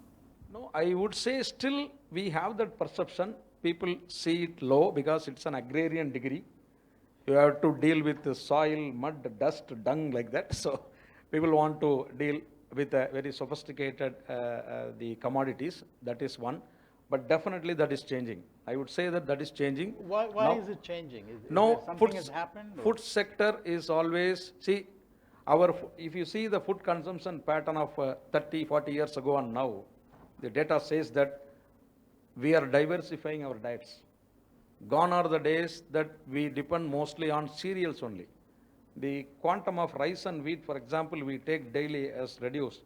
No, I would say still we have that perception. People see it low because it's an agrarian degree. You have to deal with the soil, mud, dust, dung, like that. So people want to deal with a very sophisticated the commodities. That is one. But definitely that is changing. I would say that is changing. Why Now- is it changing? Is No, there something has happened? or- food sector is always, see, if you see the food consumption pattern of 30, 40 years ago and now, the data says that we are diversifying our diets. Gone are the days that we depend mostly on cereals only. The quantum of rice and wheat, for example, we take daily as reduced,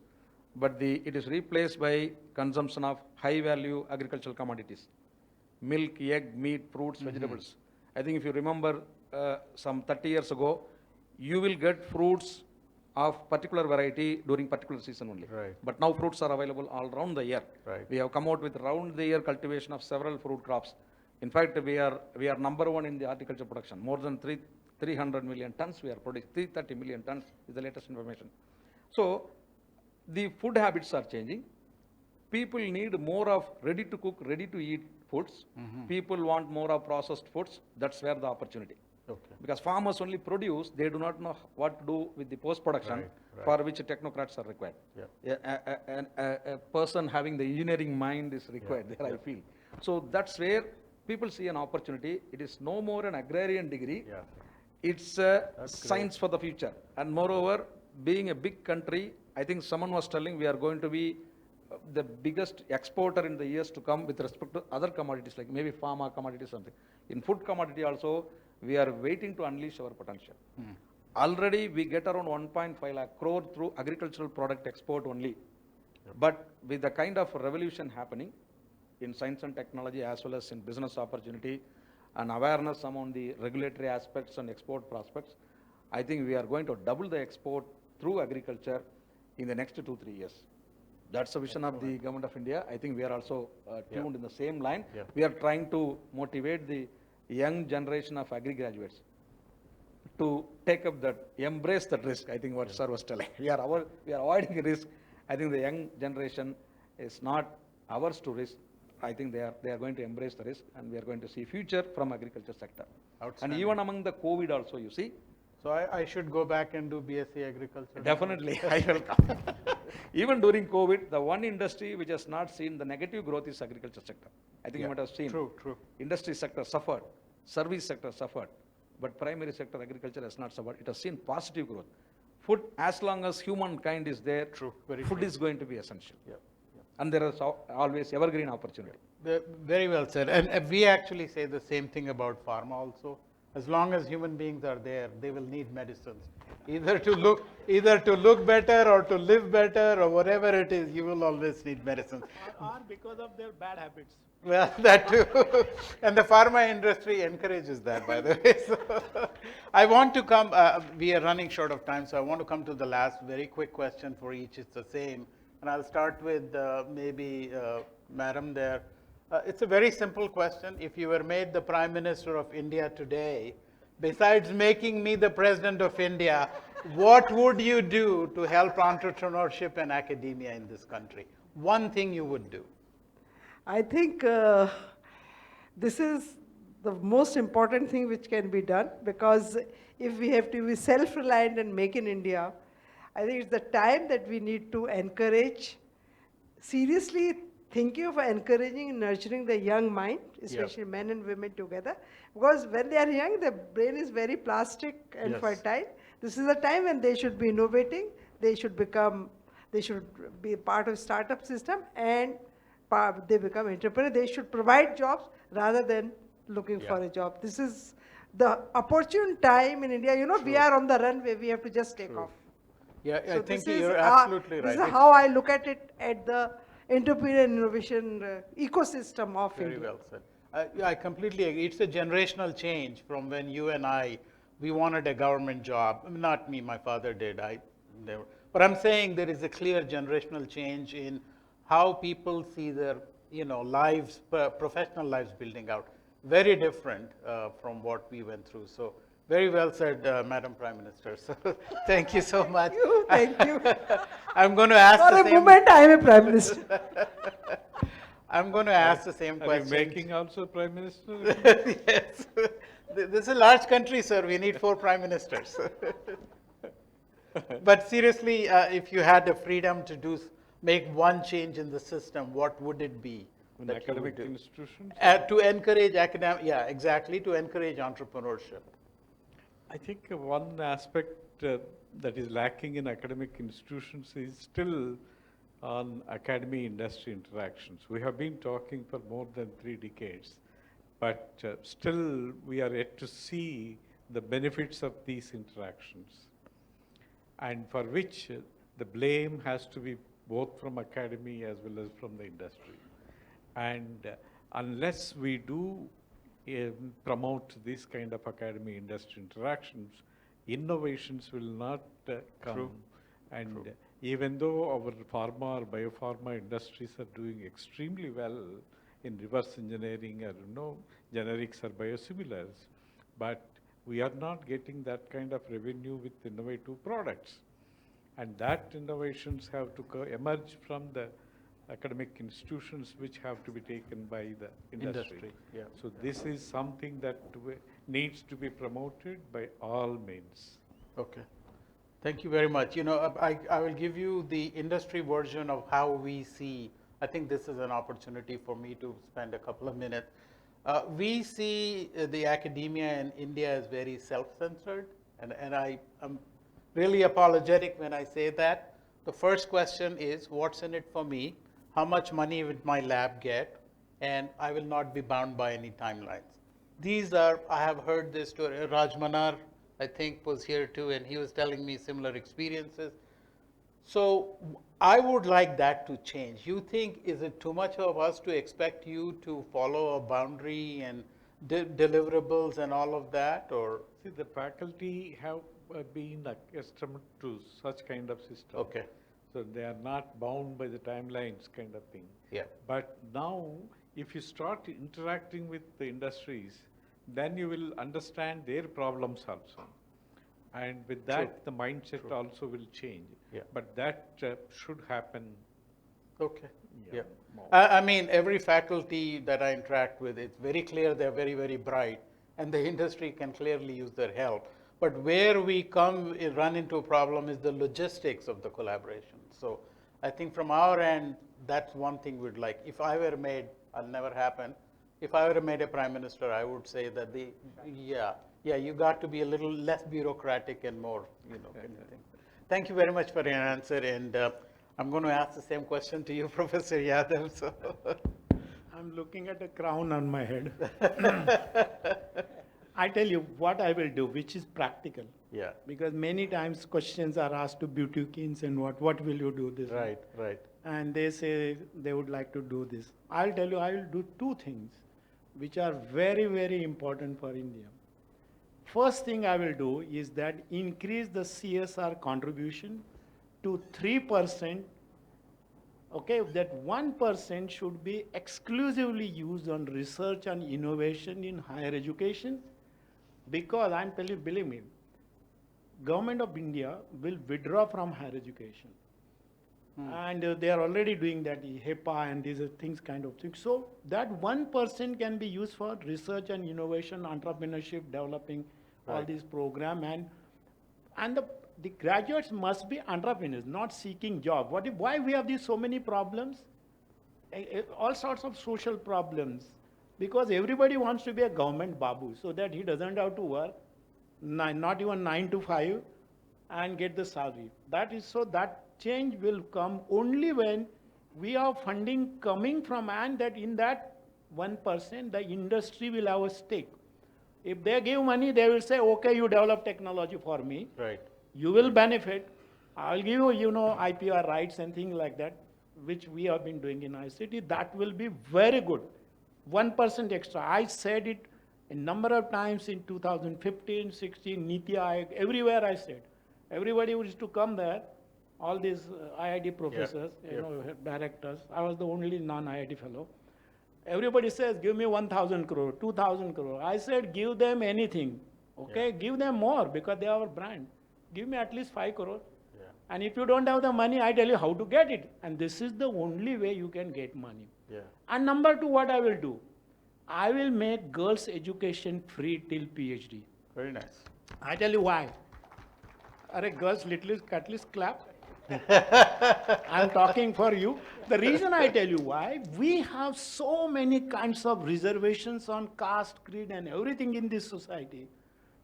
but it is replaced by consumption of high value agricultural commodities. Milk, egg, meat, fruits, vegetables. I think if you remember some 30 years ago, you will get fruits of particular variety during particular season only. Right. But now fruits are available all around the year. Right. We have come out with round the year cultivation of several fruit crops. In fact, we are number one in the horticulture production. More than 300 million tons we are producing. 330 million tons is the latest information. So the food habits are changing. People need more of ready to cook, ready to eat foods. People want more of processed foods. That's where the opportunity. Okay. Because farmers only produce, they do not know what to do with the post-production, Right. for which technocrats are required. A person having the engineering mind is required there, I feel. So that's where people see an opportunity. It is no more an agrarian degree. Yeah. It's a science for the future. And moreover, being a big country, I think someone was telling we are going to be the biggest exporter in the years to come with respect to other commodities, like maybe pharma commodities, something. In food commodity also, we are waiting to unleash our potential. Already we get around 1.5 lakh crore through agricultural product export only. But with the kind of revolution happening in science and technology as well as in business opportunity and awareness among the regulatory aspects and export prospects, I think we are going to double the export through agriculture in the next 2-3 years. That's the vision of the government of India. I think we are also tuned in the same line. Yeah. We are trying to motivate the young generation of agri graduates to take up that, embrace that risk. I think what sir was telling. We are avoiding risk. I think the young generation is not ours to risk. I think they are going to embrace the risk, and we are going to see future from agriculture sector. And Outstanding. even among the COVID also, you see, So I should go back and do BSc Agriculture now? definitely, I will come. Even during COVID, the one industry which has not seen the negative growth is agriculture sector. I think you Yeah, might have seen. true, true. Industry sector suffered, service sector suffered, but primary sector agriculture has not suffered. It has seen positive growth. Food, as long as humankind is there, True, very food true. is going to be essential. Yeah. And there is always evergreen opportunity. Very well said. And we actually say the same thing about pharma also. As long as human beings are there, they will need medicines. Either to look better or to live better or whatever it is, you will always need medicines. Or because of their bad habits. Well, that too. And the pharma industry encourages that, by the way. So, I want to come, we are running short of time, so I want to come to the last very quick question for each. It's the same. And I'll start with maybe Madam there. It's a very simple question. If you were made the Prime Minister of India today, besides making me the President of India, what would you do to help entrepreneurship and academia in this country? One thing you would do. I think this is the most important thing which can be done, because if we have to be self-reliant and make in India, I think it's the time that we need to encourage, seriously thinking of encouraging and nurturing the young mind, especially men and women together, because when they are young, their brain is very plastic and Yes. fertile. This is the time when they should be innovating, they should be part of startup system, and they become entrepreneur. They should provide jobs rather than looking for a job. This is the opportune time in India. You know, we are on the runway. We have to just take off. Yeah, I So think this is you're absolutely This right. is how I look at it at the entrepreneur and innovation ecosystem of Very India. well said. I completely agree. It's a generational change from when you and we wanted a government job. I mean, not me, my father did. But I'm saying there is a clear generational change in how people see their, lives, professional lives building out. Very different from what we went through. So very well said, Madam Prime Minister. So thank you so much. Thank you. I'm going to ask For the a same. moment, I am a prime minister. I'm going to ask the same Are you question. making also Prime Minister? Yes. This is a large country, sir. We need 4 prime ministers. But seriously, if you had the freedom to make one change in the system, what would it be? In that you would academic do? institutions? To encourage to encourage entrepreneurship. I think one aspect that is lacking in academic institutions is still on academy-industry interactions. We have been talking for more than 3 decades, but still we are yet to see the benefits of these interactions, and for which the blame has to be both from academy as well as from the industry. And unless we do promote this kind of academy-industry interactions, innovations will not come. True. And True. even though our pharma or biopharma industries are doing extremely well in reverse engineering or generics or biosimilars, but we are not getting that kind of revenue with innovative products. And that innovations have to emerge from the academic institutions, which have to be taken by the industry. Yeah. So this is something that needs to be promoted by all means. Okay. Thank you very much. I will give you the industry version of how we see. I think this is an opportunity for me to spend a couple of minutes. We see the academia in India as very self-centered, and I am really apologetic when I say that. The first question is, what's in it for me? How much money will my lab get? And I will not be bound by any timelines. I have heard this story. Raj Manar, I think, was here too, and he was telling me similar experiences. So I would like that to change. You think, is it too much of us to expect you to follow a boundary and deliverables and all of that, or? See, the faculty have been accustomed to such kind of system. Okay. so they are not bound by the timelines kind of thing. Yeah. But now, if you start interacting with the industries, then you will understand their problems also. And with that, the mindset also will change. Yeah. But that should happen. Okay. Yeah. more. I mean, every faculty that I interact with, it's very clear they're very, very bright, and the industry can clearly use their help. But where we run into a problem is the logistics of the collaboration. So I think from our end, that's one thing we'd like. If I were made, I'll never happen. If I were made a prime minister, I would say that you got to be a little less bureaucratic and more, kind of thing. Thank you very much for your answer, and I'm going to ask the same question to you, Professor Yadav. So. I'm looking at a crown on my head. I tell you what I will do, which is practical. Yeah. Because many times questions are asked to beauticians and what will you do this? Right, right. And they say they would like to do this. I'll tell you, I will do two things which are very, very important for India. First thing I will do is that increase the CSR contribution to 3%. Okay, that 1% should be exclusively used on research and innovation in higher education, because I'm telling you, believe me, Government of India will withdraw from higher education. And they are already doing that, HEPA and these things kind of things. So that 1% can be used for research and innovation, entrepreneurship, developing all these programs. And the graduates must be entrepreneurs, not seeking job. Why we have so many problems? All sorts of social problems. Because everybody wants to be a government babu, so that he doesn't have to work, not even 9 to 5, and get the salary. That change will come only when we have funding coming from, and that in that 1%, the industry will have a stake. If they give money, they will say, okay, you develop technology for me. Right. You will benefit. I'll give you, IPR rights and things like that, which we have been doing in ICT. That will be very good. 1% extra. I said it a number of times in 2015, 16, Niti Aayog, everywhere I said. Everybody used to come there, all these IIT professors, directors. I was the only non-IIT fellow. Everybody says, give me 1,000 crore, 2,000 crore. I said, give them anything. Okay, give them more because they are our brand. Give me at least 5 crore. Yeah. And if you don't have the money, I tell you how to get it. And this is the only way you can get money. Yeah. And number two, what I will do? I will make girls' education free till PhD. Very nice. I tell you why. Are girls at least clap? I'm talking for you. The reason I tell you why, we have so many kinds of reservations on caste, creed, and everything in this society,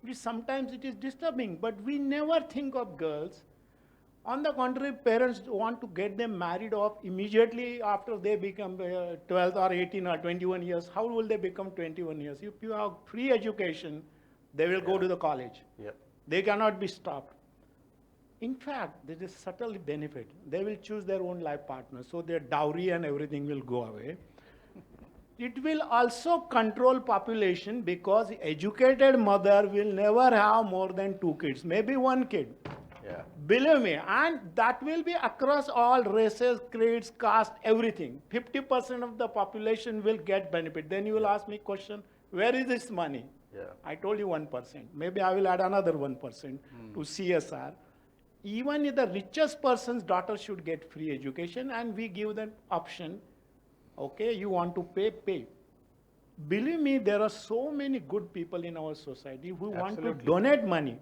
which sometimes it is disturbing, but we never think of girls. On the contrary, parents want to get them married off immediately after they become 12 or 18 or 21 years. How will they become 21 years? If you have free education, they will go to the college. Yep. They cannot be stopped. In fact, there is subtle benefit. They will choose their own life partner, so their dowry and everything will go away. It will also control population, because educated mother will never have more than 2 kids, maybe 1 kid. Yeah. Believe me, and that will be across all races, creeds, caste, everything. 50% of the population will get benefit. Then you will ask me question, where is this money? Yeah. I told you 1%. Maybe I will add another 1% to CSR. Even if the richest person's daughter should get free education, and we give them option, okay, you want to pay, pay. Believe me, there are so many good people in our society who want to donate money.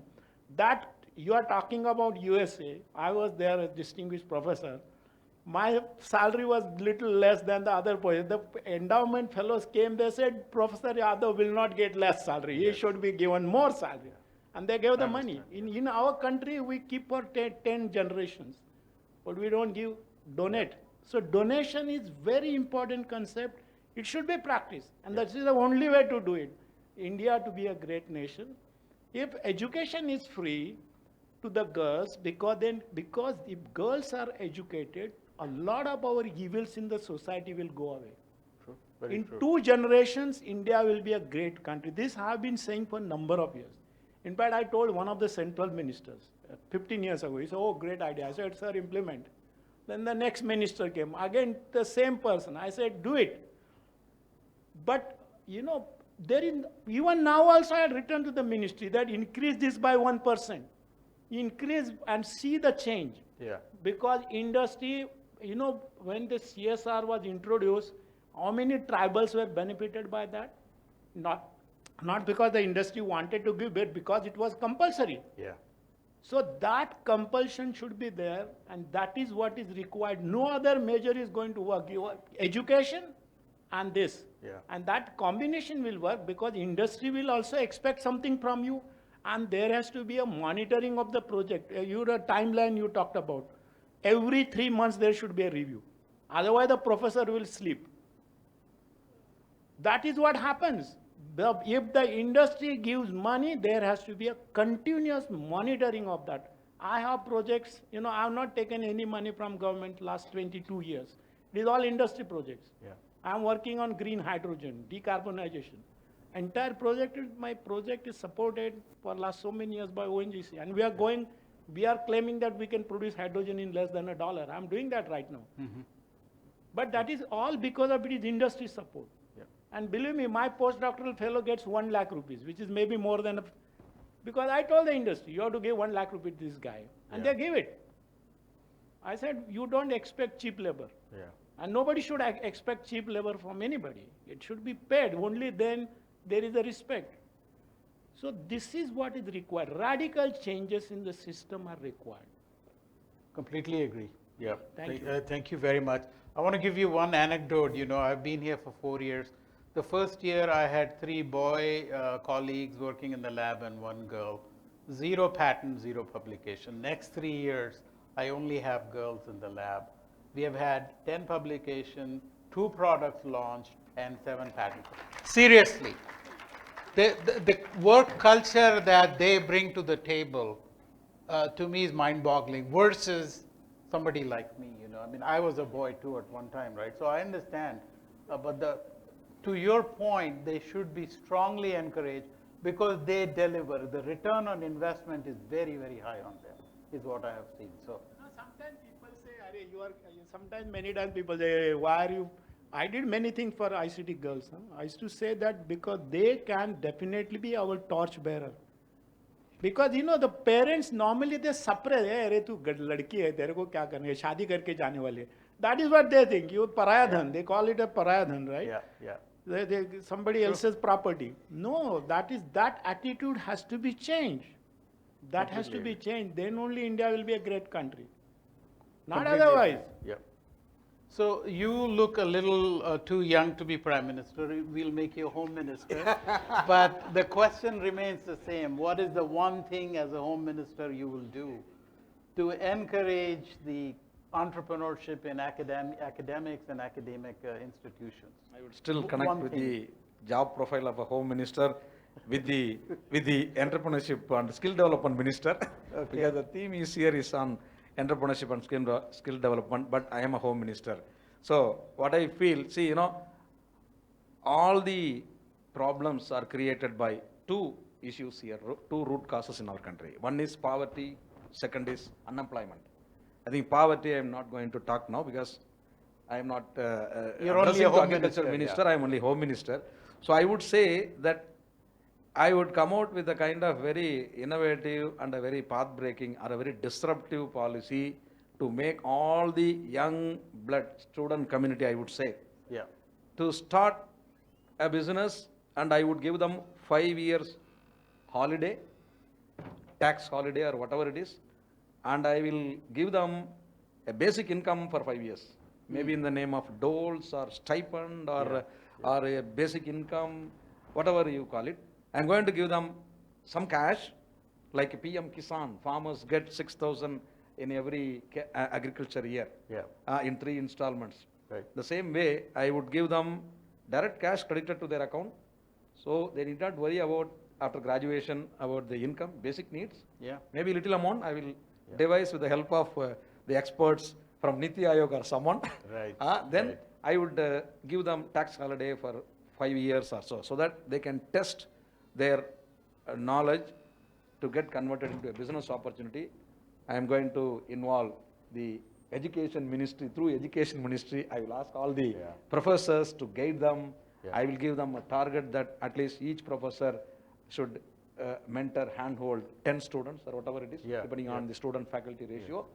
That you are talking about USA. I was there as distinguished professor. My salary was little less than the other person. The endowment fellows came, they said, Professor Yadav will not get less salary. He should be given more salary. And they gave the money. In our country, we keep for 10 generations, but we don't donate. So donation is very important concept. It should be practiced, and that is the only way to do it. India to be a great nation. If education is free to the girls, because if girls are educated, a lot of our evils in the society will go away. True. Very In true. 2 generations, India will be a great country. This I have been saying for a number of years. In fact, I told one of the central ministers 15 years ago, he said, oh, great idea. I said, sir, implement. Then the next minister came, again the same person. I said, do it. But, you know, even now also I had written to the ministry that increase this by 1%. Increase and see the change. Yeah. Because industry, you know, when the CSR was introduced, how many tribals were benefited by that? Not because the industry wanted to give, but because it was compulsory. Yeah. So that compulsion should be there, and that is what is required. No other measure is going to work. Education and this. Yeah. And that combination will work because industry will also expect something from you, and there has to be a monitoring of the project. Your timeline you talked about. Every 3 months there should be a review. Otherwise the professor will sleep. That is what happens. If the industry gives money, there has to be a continuous monitoring of that. I have projects, you know, I have not taken any money from government last 22 years. These all industry projects. Yeah. I am working on green hydrogen, decarbonization. Entire project, my project is supported for last so many years by ONGC. And we are claiming that we can produce hydrogen in less than $1. I'm doing that right now. Mm-hmm. But that is all because of it is industry support. Yeah. And believe me, my postdoctoral fellow gets 1 lakh rupees, which is maybe more than because I told the industry, you have to give 1 lakh rupees to this guy. And Yeah. they gave it. I said, you don't expect cheap labor. Yeah. And nobody should expect cheap labor from anybody. It should be paid. Only then there is a respect. So this is what is required. Radical changes in the system are required. Completely agree. Yeah. Thank you. Thank you very much. I want to give you one anecdote. You know, I've been here for 4 years. The first year I had 3 boy colleagues working in the lab and 1 girl. 0 patent, 0 publication. Next 3 years, I only have girls in the lab. We have had 10 publications, 2 products launched, and 7 patents. Seriously. The work culture that they bring to the table, to me, is mind-boggling versus somebody like me. You know, I mean, I was a boy too at one time, right? So I understand. But to your point, they should be strongly encouraged because they deliver. The return on investment is very, very high on them, is what I have seen. So. Sometimes people say, sometimes many times people say, why are you? I did many things for ICT girls. Huh? I used to say that because they can definitely be our torch bearer. Because you know the parents normally they suppress, hey, अरे तू लड़की है, तेरे को क्या करना है, शादी करके जाने वाले. That is what they think. You paraya dhan. They call it a paraya dhan, right? Yeah, yeah. Somebody else's property. No, that attitude has to be changed. That has to be changed. Then only India will be a great country. Not otherwise. Yeah. So you look a little too young to be prime minister. We'll make you home minister. But the question remains the same. What is the one thing as a home minister you will do to encourage the entrepreneurship in academics and academic institutions? I would still connect with the job profile of a home minister with the entrepreneurship and skill development minister. Okay. Because the theme is here is on entrepreneurship and skill development, but I am a home minister. So what I feel, see, you know, all the problems are created by 2 issues here, 2 root causes in our country. One is poverty, second is unemployment. I think poverty I am not going to talk now because I am not You're only a home agriculture minister, yeah. I am only home minister. So I would say that I would come out with a kind of very innovative and a very path-breaking or a very disruptive policy to make all the young blood student community, I would say, Yeah. to start a business, and I would give them 5 years holiday, tax holiday or whatever it is, and I will give them a basic income for 5 years, maybe in the name of doles or stipend or a basic income, whatever you call it. I'm going to give them some cash, like PM Kisan. Farmers get 6,000 in every agriculture year, in 3 installments. Right. The same way, I would give them direct cash credited to their account, so they need not worry about after graduation about the income, basic needs. Yeah. Maybe little amount I will devise with the help of the experts from Niti Aayog or someone. Right. Then Right. I would give them tax holiday for 5 years or so that they can test their knowledge to get converted into a business opportunity. I am going to involve the education ministry, through education ministry, I will ask all the Yeah. professors to guide them. Yeah. I will give them a target that at least each professor should mentor, handhold 10 students or whatever it is, Yeah, depending yeah. on the student-faculty ratio.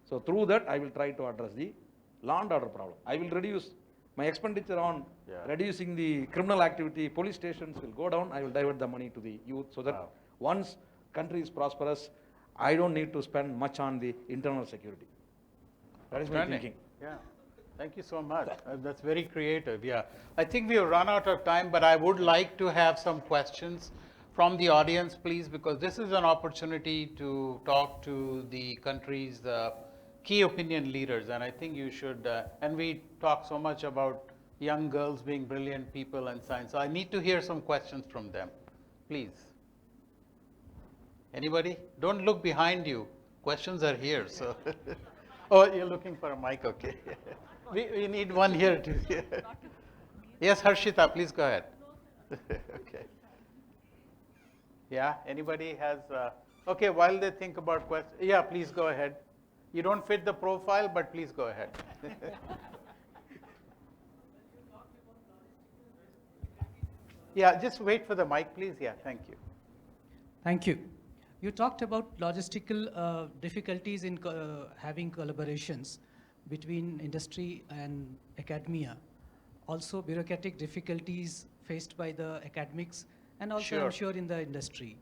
So through that, I will try to address the law and order problem. I will reduce my expenditure on Yeah. reducing the criminal activity, police stations will go down, I will divert the money to the youth, so that Wow. once country is prosperous, I don't need to spend much on the internal security. That is my Outstanding. thinking. Yeah, thank you so much. That's very creative, yeah. I think we have run out of time, but I would like to have some questions from the audience, please, because this is an opportunity to talk to the country's key opinion leaders, and I think you should, and we talk so much about young girls being brilliant people and science, so I need to hear some questions from them, please. Anybody? Don't look behind you. Questions are here, so. Oh, you're looking for a mic, okay. We need one here too. Yes, Harshita, please go ahead. Okay. Yeah, anybody has, okay, while they think about questions, yeah, please go ahead. You don't fit the profile, but please go ahead. Yeah, just wait for the mic, please. Yeah, thank you. Thank you. You talked about logistical difficulties in having collaborations between industry and academia. Also bureaucratic difficulties faced by the academics and also Sure. I'm sure in the industry.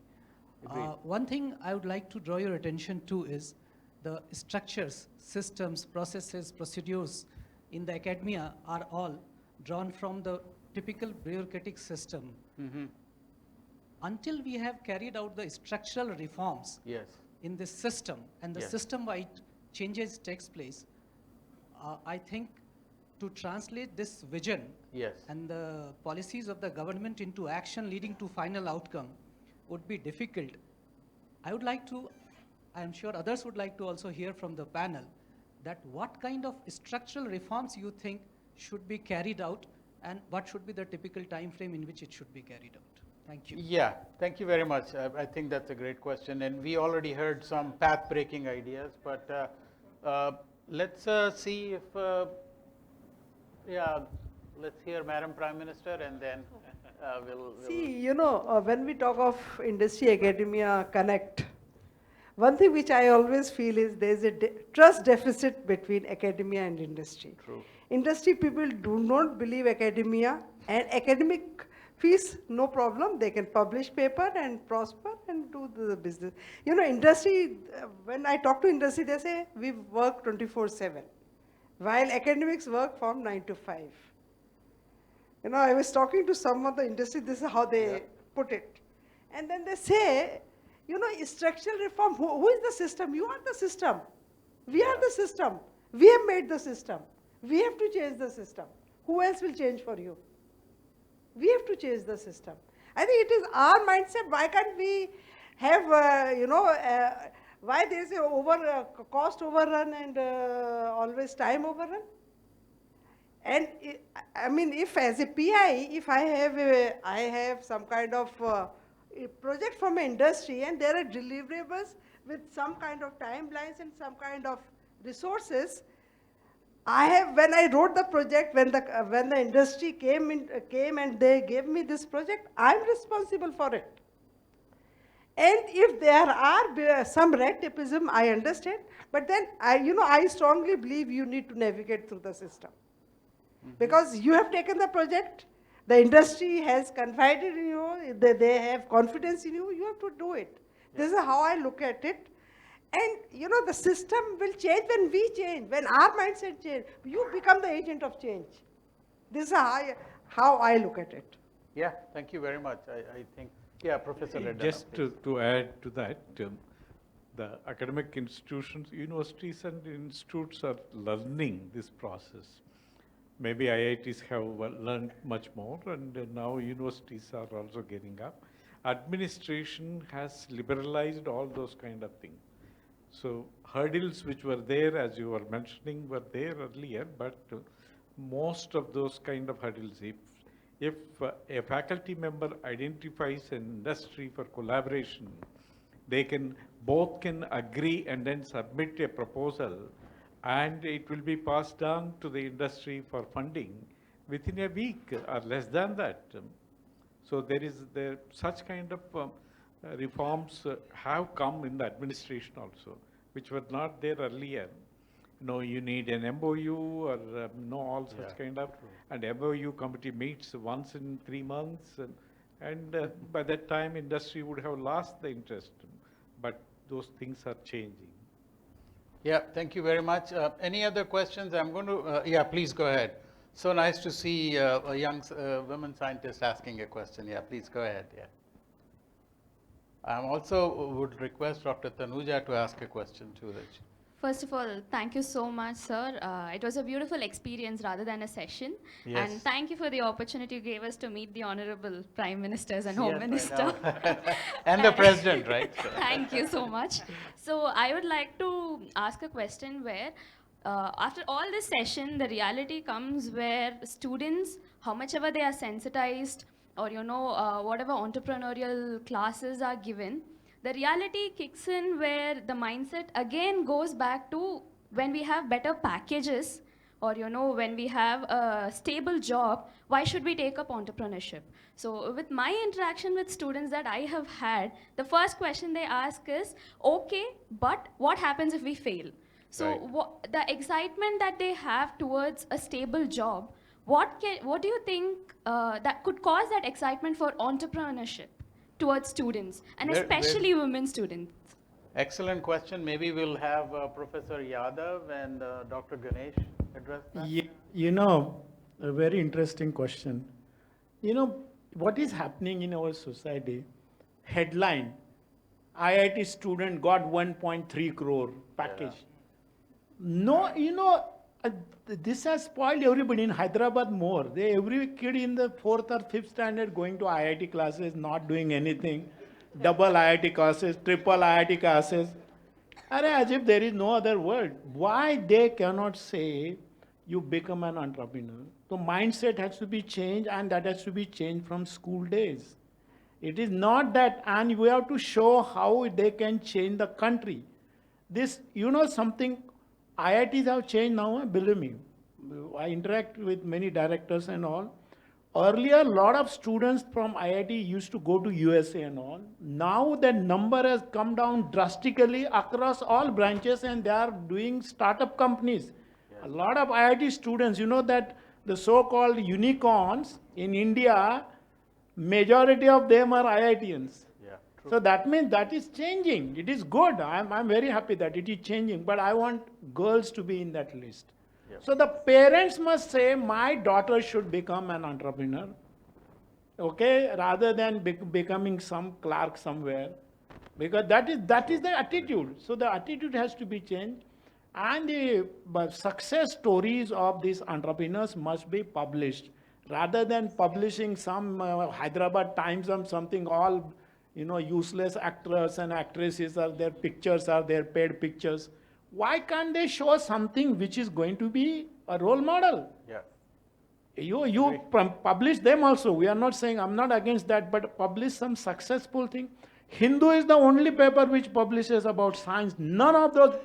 Agreed. One thing I would like to draw your attention to is the structures, systems, processes, procedures in the academia are all drawn from the typical bureaucratic system. Until we have carried out the structural reforms Yes. in this system and the Yes. system-wide changes takes place, I think to translate this vision Yes. and the policies of the government into action leading to final outcome would be difficult. I would like to, I am sure others would like to also hear from the panel that what kind of structural reforms you think should be carried out and what should be the typical time frame in which it should be carried out. Thank you. Yeah, thank you very much. I think that's a great question, and we already heard some path-breaking ideas, but let's see if, yeah, let's hear Madam Prime Minister, and then we'll. See, you know, when we talk of industry academia connect, one thing which I always feel is there's a trust deficit between academia and industry. True. Industry people do not believe academia, and academic fees, no problem. They can publish paper and prosper and do the business. You know, industry, when I talk to industry, they say we work 24/7, while academics work from 9 to 5. You know, I was talking to some of the industry, this is how they put it. And then they say, you know, structural reform, who is the system? You are the system. We are the system. We have made the system. We have to change the system. Who else will change for you? We have to change the system. I think it is our mindset. Why can't we have, why there is a cost overrun and always time overrun? And I mean, if as a PI, if I have some kind of a project from industry and there are deliverables with some kind of timelines and some kind of resources, when I wrote the project, when the industry came and they gave me this project, I'm responsible for it. And if there are some red tapeism, I understand, but then I strongly believe you need to navigate through the system. Because you have taken the project, the industry has confided in you, they have confidence in you, you have to do it. This is how I look at it. And you know, the system will change when we change, when our mindset change. You become the agent of change. This is how I look at it. Yeah, thank you very much. I think, yeah, Professor Reddanna, Just please. to add to that, the academic institutions, universities and institutes are learning this process. Maybe IITs have learned much more, and now universities are also getting up. Administration has liberalized all those kind of things. So hurdles which were there, as you were mentioning, were there earlier, but most of those kind of hurdles, if a faculty member identifies an industry for collaboration, both can agree and then submit a proposal, and it will be passed on to the industry for funding within a week or less than that. So such kind of reforms have come in the administration also, which were not there earlier. No, you need an MOU or no, all such kind of, and MOU committee meets once in 3 months, and by that time industry would have lost the interest. But those things are changing. Yeah, thank you very much. Any other questions? I'm going to, yeah, please go ahead. So nice to see a young women scientist asking a question. Yeah, please go ahead. Yeah. I also would request Dr. Tanuja to ask a question too. First of all, thank you so much, sir. It was a beautiful experience rather than a session. Yes. And thank you for the opportunity you gave us to meet the Honorable Prime Ministers and Yes, Home I Minister. know. And the President, right? So. Thank you so much. So I would like to ask a question where, after all this session, the reality comes where students, how much ever they are sensitized, or whatever entrepreneurial classes are given, the reality kicks in where the mindset again goes back to when we have better packages, or when we have a stable job, why should we take up entrepreneurship? So with my interaction with students that I have had, the first question they ask is, okay, but what happens if we fail? So Right. the excitement that they have towards a stable job, what do you think that could cause that excitement for entrepreneurship towards students, and especially women students? Excellent question. Maybe we'll have Professor Yadav and Dr. Ganesh address that. A very interesting question. What is happening in our society? Headline, IIT student got 1.3 crore package. No, this has spoiled everybody in Hyderabad more. Every kid in the 4th or 5th standard going to IIT classes, not doing anything. Double IIT classes, triple IIT classes. As if there is no other word. Why they cannot say you become an entrepreneur? The mindset has to be changed, and that has to be changed from school days. It is not that, and we have to show how they can change the country. This, something, IITs have changed now, believe me. I interact with many directors and all. Earlier, a lot of students from IIT used to go to USA and all. Now the number has come down drastically across all branches, and they are doing startup companies. Yes. A lot of IIT students, that the so-called unicorns in India, majority of them are IITians. So that means that is changing. It is good. I'm very happy that it is changing, but I want girls to be in that list. Yes. So the parents must say, my daughter should become an entrepreneur, okay, rather than becoming some clerk somewhere, because that is the attitude. So the attitude has to be changed, and the success stories of these entrepreneurs must be published, rather than publishing some Hyderabad Times or something, all useless actors and actresses are their pictures, are their paid pictures. Why can't they show something which is going to be a role model? Yeah. You publish them also. We are not saying, I'm not against that, but publish some successful thing. Hindu is the only paper which publishes about science. None of those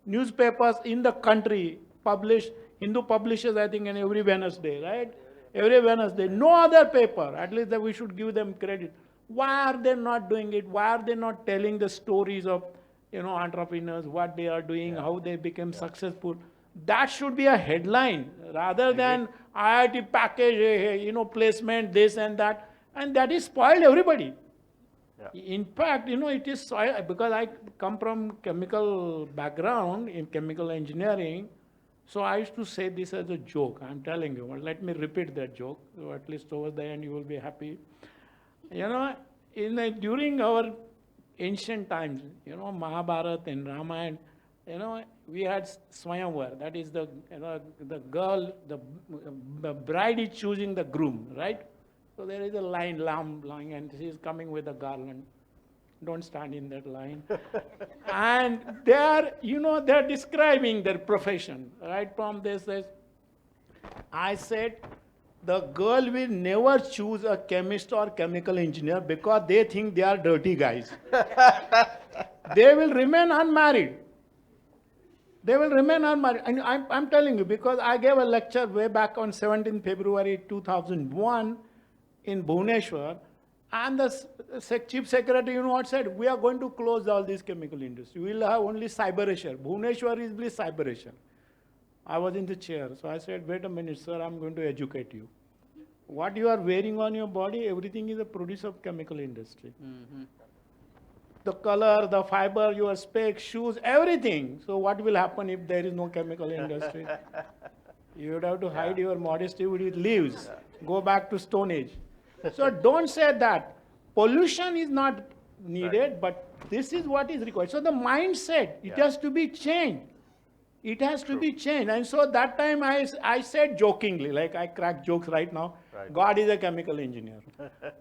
newspapers in the country publish. Hindu publishes, I think, in every Wednesday, right? Every Wednesday. No other paper. At least that we should give them credit. Why are they not doing it? Why are they not telling the stories of, entrepreneurs, what they are doing, how they became successful? That should be a headline, rather than IIT package, placement, this and that. And that is spoiled everybody. Yeah. In fact, it is, because I come from chemical background in chemical engineering, so I used to say this as a joke. I'm telling you, well, let me repeat that joke, so at least towards the end you will be happy. During our ancient times, Mahabharata and Ramayana, we had Swayamvar. That is the girl, the bride is choosing the groom, right? So there is a line, and she is coming with a garland. Don't stand in that line. And they are describing their profession, right? From this, I said, the girl will never choose a chemist or chemical engineer because they think they are dirty guys. They will remain unmarried. They will remain unmarried. And I'm telling you, because I gave a lecture way back on 17 February 2001 in Bhubaneswar, and the chief secretary, you know what said? We are going to close all these chemical industry. We will have only Cyber Asia. Bhubaneswar is only Cyber Asia. I was in the chair, so I said, wait a minute, sir, I'm going to educate you. What you are wearing on your body, everything is a produce of chemical industry. The color, the fiber, your specs, shoes, everything. So what will happen if there is no chemical industry? You would have to hide your modesty with leaves. Go back to Stone Age. So don't say that. Pollution is not needed, but this is what is required. So the mindset, it has to be changed. It has to be changed. And so that time I said jokingly, like I crack jokes right now, God is a chemical engineer.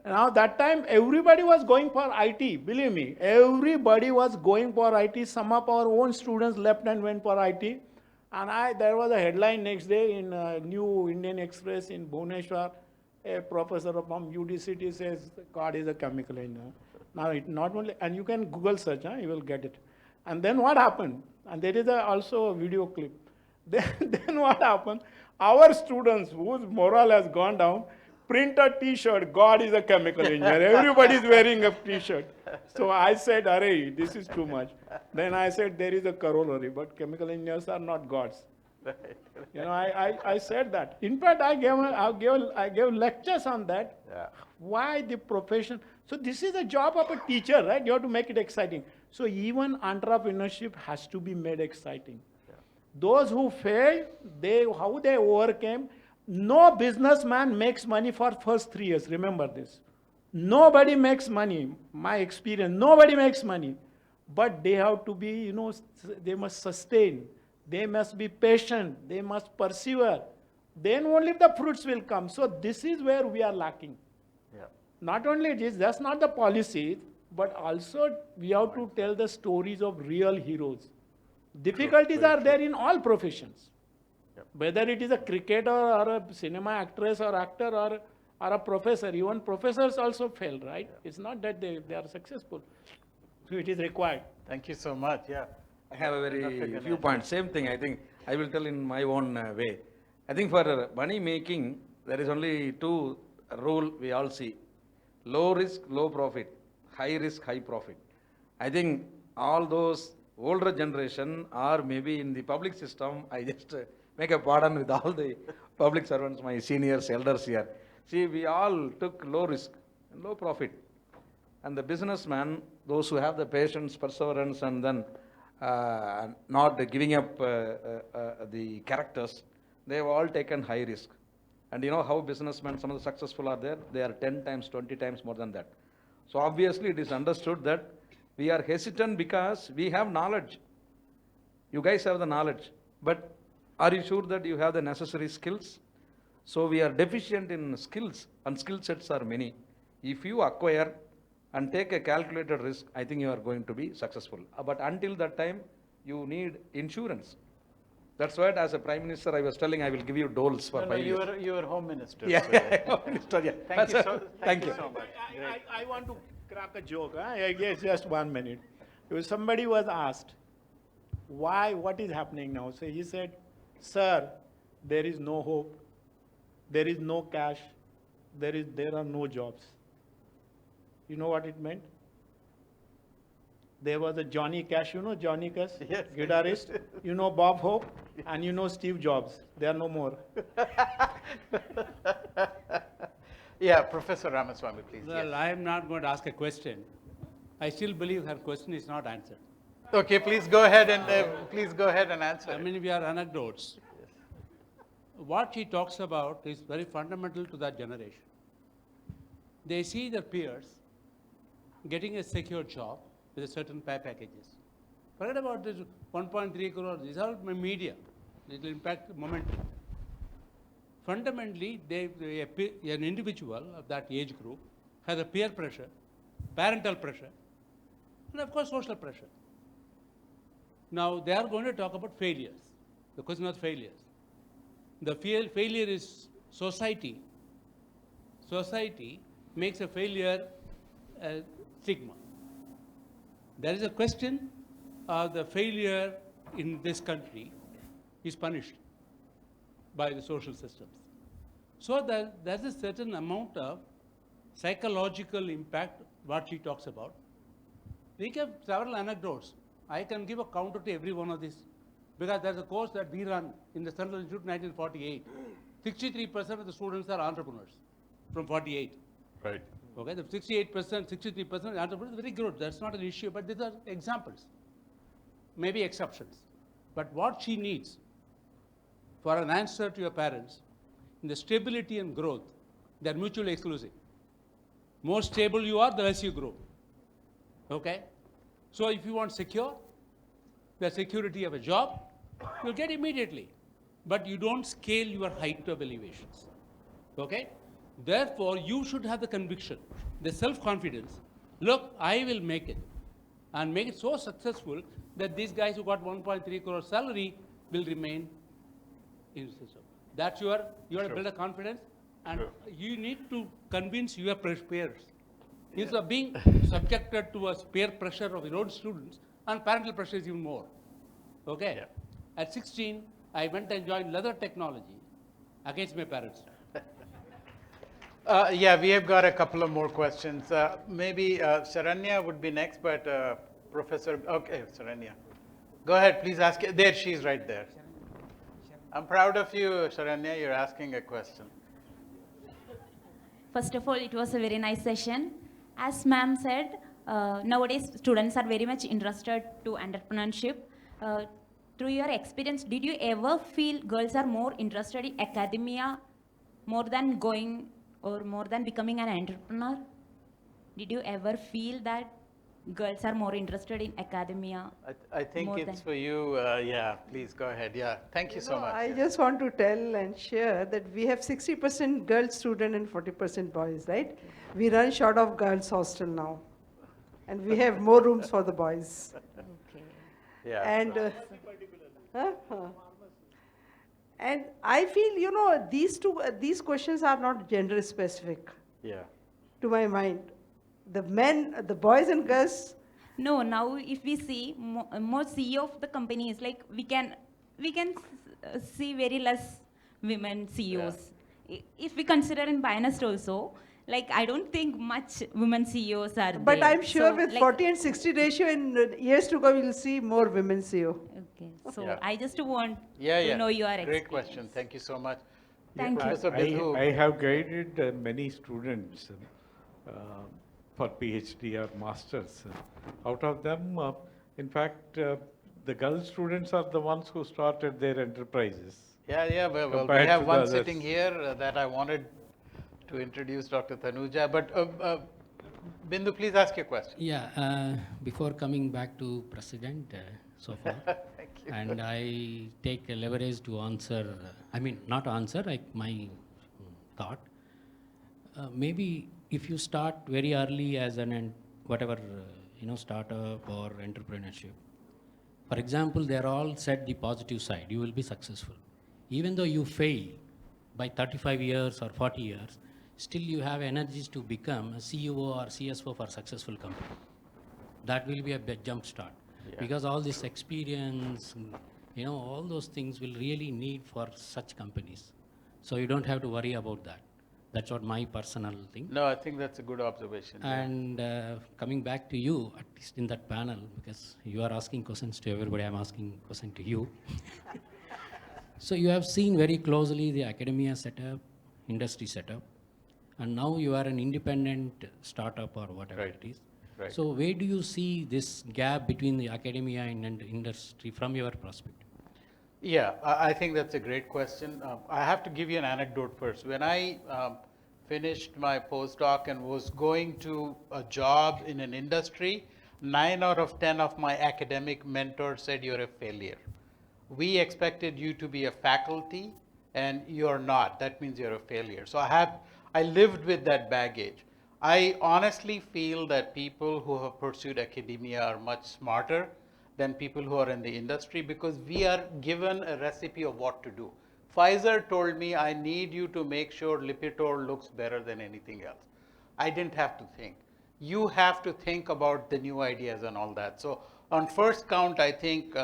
Now that time everybody was going for IT, believe me, everybody was going for IT. Some of our own students left and went for IT. And there was a headline next day in New Indian Express in Bhubaneswar, a professor from UDCT says God is a chemical engineer. Now it not only, and you can Google search, you will get it. And then what happened? And there is also a video clip. Then what happened? Our students whose morale has gone down, print a t-shirt, God is a chemical engineer. Everybody is wearing a t-shirt. So I said, array, this is too much. Then I said, there is a corollary, but chemical engineers are not gods. You know, I said that. In fact, I gave lectures on that. Why the profession? So this is the job of a teacher, right? You have to make it exciting. So even entrepreneurship has to be made exciting. Those who failed, how they overcame. No businessman makes money for first 3 years. Remember this. Nobody makes money. My experience, nobody makes money. But they have to be, you know, they must sustain. They must be patient. They must persevere. Then only the fruits will come. So this is where we are lacking. Not only this, that's not the policy, but also we have to tell the stories of real heroes. Difficulties are there in all professions. Whether it is a cricketer or a cinema actress or actor or a professor, even professors also fail, right? It's not that they are successful. So it is required. Thank you so much, I have a very few points. Same thing, I think I will tell in my own way. I think for money making, there is only two rule we all see. Low risk, low profit. High risk, high profit. I think all those older generation or maybe in the public system, I just make a pardon with all the public servants, my seniors, elders here. See, we all took low risk and low profit. And the businessman, those who have the patience, perseverance, and then not giving up the characters, they have all taken high risk. And you know how businessmen, some of the successful are there? They are 10 times, 20 times more than that. So obviously it is understood that we are hesitant because we have knowledge. You guys have the knowledge. But are you sure that you have the necessary skills? So we are deficient in skills, and skill sets are many. If you acquire and take a calculated risk, I think you are going to be successful. But until that time, you need insurance. That's why as a Prime Minister, I was telling I will give you doles for 5 years. You were Home Minister. Yeah, so Home Minister, yeah. Thank you so much. I want to crack a joke. I guess just 1 minute. Somebody was asked, what is happening now? So he said, sir, there is no hope. There is no cash. There are no jobs. You know what it meant? There was a Johnny Cash, you know Johnny Cash, Yes. guitarist. You know Bob Hope, and you know Steve Jobs. They are no more. Yeah, Professor Ramaswamy, please. Well, Yes. I am not going to ask a question. I still believe her question is not answered. Okay, please go ahead and answer. I mean, we are anecdotes. What she talks about is very fundamental to that generation. They see their peers getting a secure job with a certain pay packages. Forget about this 1.3 crore. These are media. It will impact momentum. Fundamentally, an individual of that age group has a peer pressure, parental pressure, and of course social pressure. Now they are going to talk about failures. The question of failures. The failure is society. Society makes a failure a stigma. There is a question of the failure in this country is punished by the social systems. So there's a certain amount of psychological impact what she talks about. We have several anecdotes. I can give a counter to every one of these because there's a course that we run in the Central Institute 1948. 63% of the students are entrepreneurs from 48. Right. Okay, the 68%, 63% entrepreneurs, very good. That's not an issue, but these are examples, maybe exceptions. But what she needs for an answer to your parents, in the stability and growth, they're mutually exclusive. More stable you are, the less you grow. Okay? So if you want the security of a job, you'll get immediately. But you don't scale your height of elevations. Okay? Therefore, you should have the conviction, the self-confidence, look, I will make it. And make it so successful that these guys who got 1.3 crore salary will remain in the system. That's you have to build a confidence, and you need to convince your peers. Instead of being subjected to a peer pressure of your own students, and parental pressure is even more. Okay? Yeah. At 16, I went and joined leather technology against my parents. Yeah, we have got a couple of more questions. Maybe Sharanya would be next, but Professor, okay, Sharanya. Go ahead, please ask. There, she's right there. I'm proud of you, Sharanya, you're asking a question. First of all, it was a very nice session. As ma'am said, nowadays students are very much interested to entrepreneurship. Through your experience, did you ever feel girls are more interested in academia more than going or more than becoming an entrepreneur? Did you ever feel that girls are more interested in academia? I think it's for you. Yeah, please go ahead. Yeah, thank you so much. I Yeah. just want to tell and share that we have 60% girls student and 40% boys, right? We run short of girls hostel now. And we have more rooms for the boys. Yeah. And, and I feel, these questions are not gender specific Yeah. to my mind. The men, the boys and girls, No, now if we see more CEO of the companies, like we can see very less women CEOs. If we consider in Binest also, like I don't think much women CEOs are but there. I'm sure So, with like, 40 and 60 ratio in years to come, we'll see more women CEO. Okay, so Yeah. I just want Yeah, to yeah. know your Great experience. question. Thank you so much. Thank you. Professor Bindhu. I have guided many students for PhD or masters. Out of them, in fact, the girl students are the ones who started their enterprises. Yeah, well, we Compared have to one the sitting others. here that I wanted to introduce, Dr. Tanuja. But Bindu, please ask your question. Yeah, before coming back to President so far, Thank you. and I take a leverage to answer, not answer, like my thought. Maybe if you start very early as whatever, startup or entrepreneurship. For example, they're all said the positive side, you will be successful. Even though you fail by 35 years or 40 years, still you have energies to become a CEO or CSO for a successful company. That will be a big jump start. Yeah. Because all this experience, all those things will really need for such companies. So you don't have to worry about that. That's what my personal thing. No, I think that's a good observation. yeah. And coming back to you, at least in that panel, because you are asking questions to everybody, I'm asking question to you. So you have seen very closely the academia setup, industry setup, and now you are an independent startup or whatever Right. it is. Right. So where do you see this gap between the academia and industry from your perspective? Yeah, I think that's a great question. I have to give you an anecdote first. When I finished my postdoc and was going to a job in an industry, 9 out of 10 of my academic mentors said you're a failure. We expected you to be a faculty and you're not. That means you're a failure. So I lived with that baggage. I honestly feel that people who have pursued academia are much smarter than people who are in the industry because we are given a recipe of what to do. Pfizer told me, I need you to make sure Lipitor looks better than anything else. I didn't have to think. You have to think about the new ideas and all that. So on first count, I think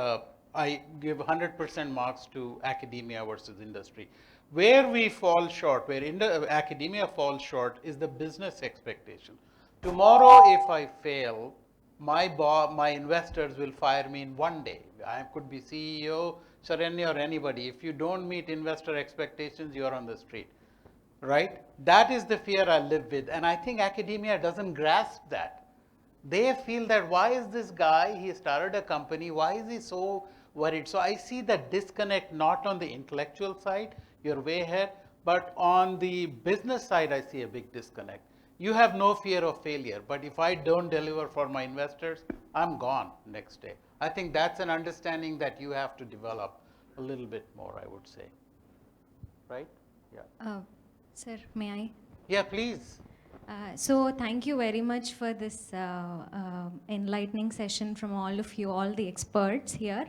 I give 100% marks to academia versus industry. Where we fall short, where academia falls short, is the business expectation. Tomorrow, if I fail, my investors will fire me in one day. I could be CEO, Sharanya, or anybody. If you don't meet investor expectations, you are on the street, right? That is the fear I live with. And I think academia doesn't grasp that. They feel that why is this guy, he started a company, why is he so worried? So I see that disconnect not on the intellectual side, you're way ahead, but on the business side, I see a big disconnect. You have no fear of failure, but if I don't deliver for my investors, I'm gone next day. I think that's an understanding that you have to develop a little bit more, I would say. Right? Yeah. Sir, may I? Yeah, please. So thank you very much for this enlightening session from all of you, all the experts here.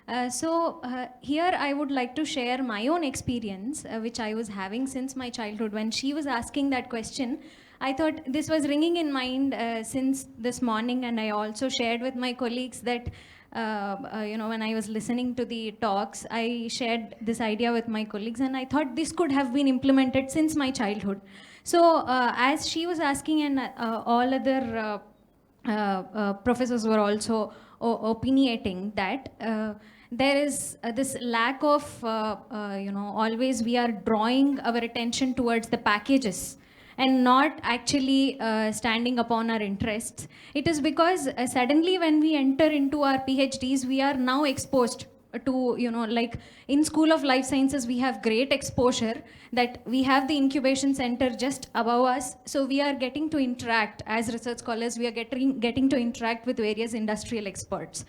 Here I would like to share my own experience, which I was having since my childhood. When she was asking that question, I thought this was ringing in mind since this morning, and I also shared with my colleagues that when I was listening to the talks, I shared this idea with my colleagues, and I thought this could have been implemented since my childhood. So as she was asking, and all other professors were also opinionating that there is this lack of, always we are drawing our attention towards the packages and not actually standing upon our interests. It is because suddenly when we enter into our PhDs, we are now exposed to, like in School of Life Sciences, we have great exposure that we have the incubation center just above us. So we are getting to interact as research scholars, we are getting to interact with various industrial experts.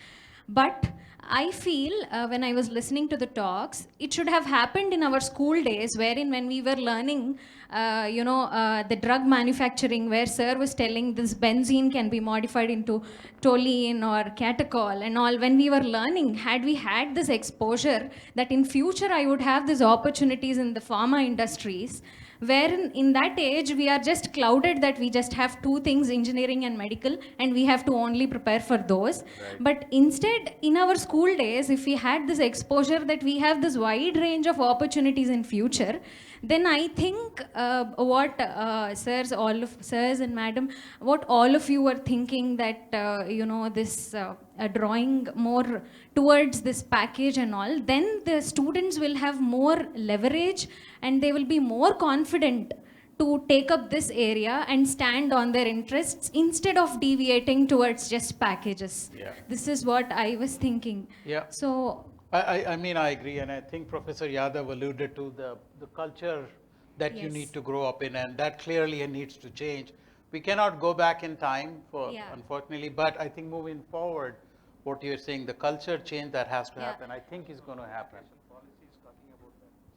But I feel when I was listening to the talks, it should have happened in our school days, wherein when we were learning, the drug manufacturing, where sir was telling this benzene can be modified into toluene or catechol and all. When we were learning, had we had this exposure, that in future I would have these opportunities in the pharma industries, where in that age we are just clouded that we just have two things, engineering and medical, and we have to only prepare for those. Right. But instead, in our school days, if we had this exposure that we have this wide range of opportunities in future, then I think what sirs and madam, what all of you were thinking, that this drawing more towards this package and all, then the students will have more leverage and they will be more confident to take up this area and stand on their interests instead of deviating towards just packages. Yeah. This is what I was thinking. Yeah. So I mean, I agree, and I think Professor Yadav alluded to the culture that you need to grow up in, and that clearly needs to change. We cannot go back in time, unfortunately, but I think moving forward, what you're saying, the culture change that has to happen, I think is going to happen.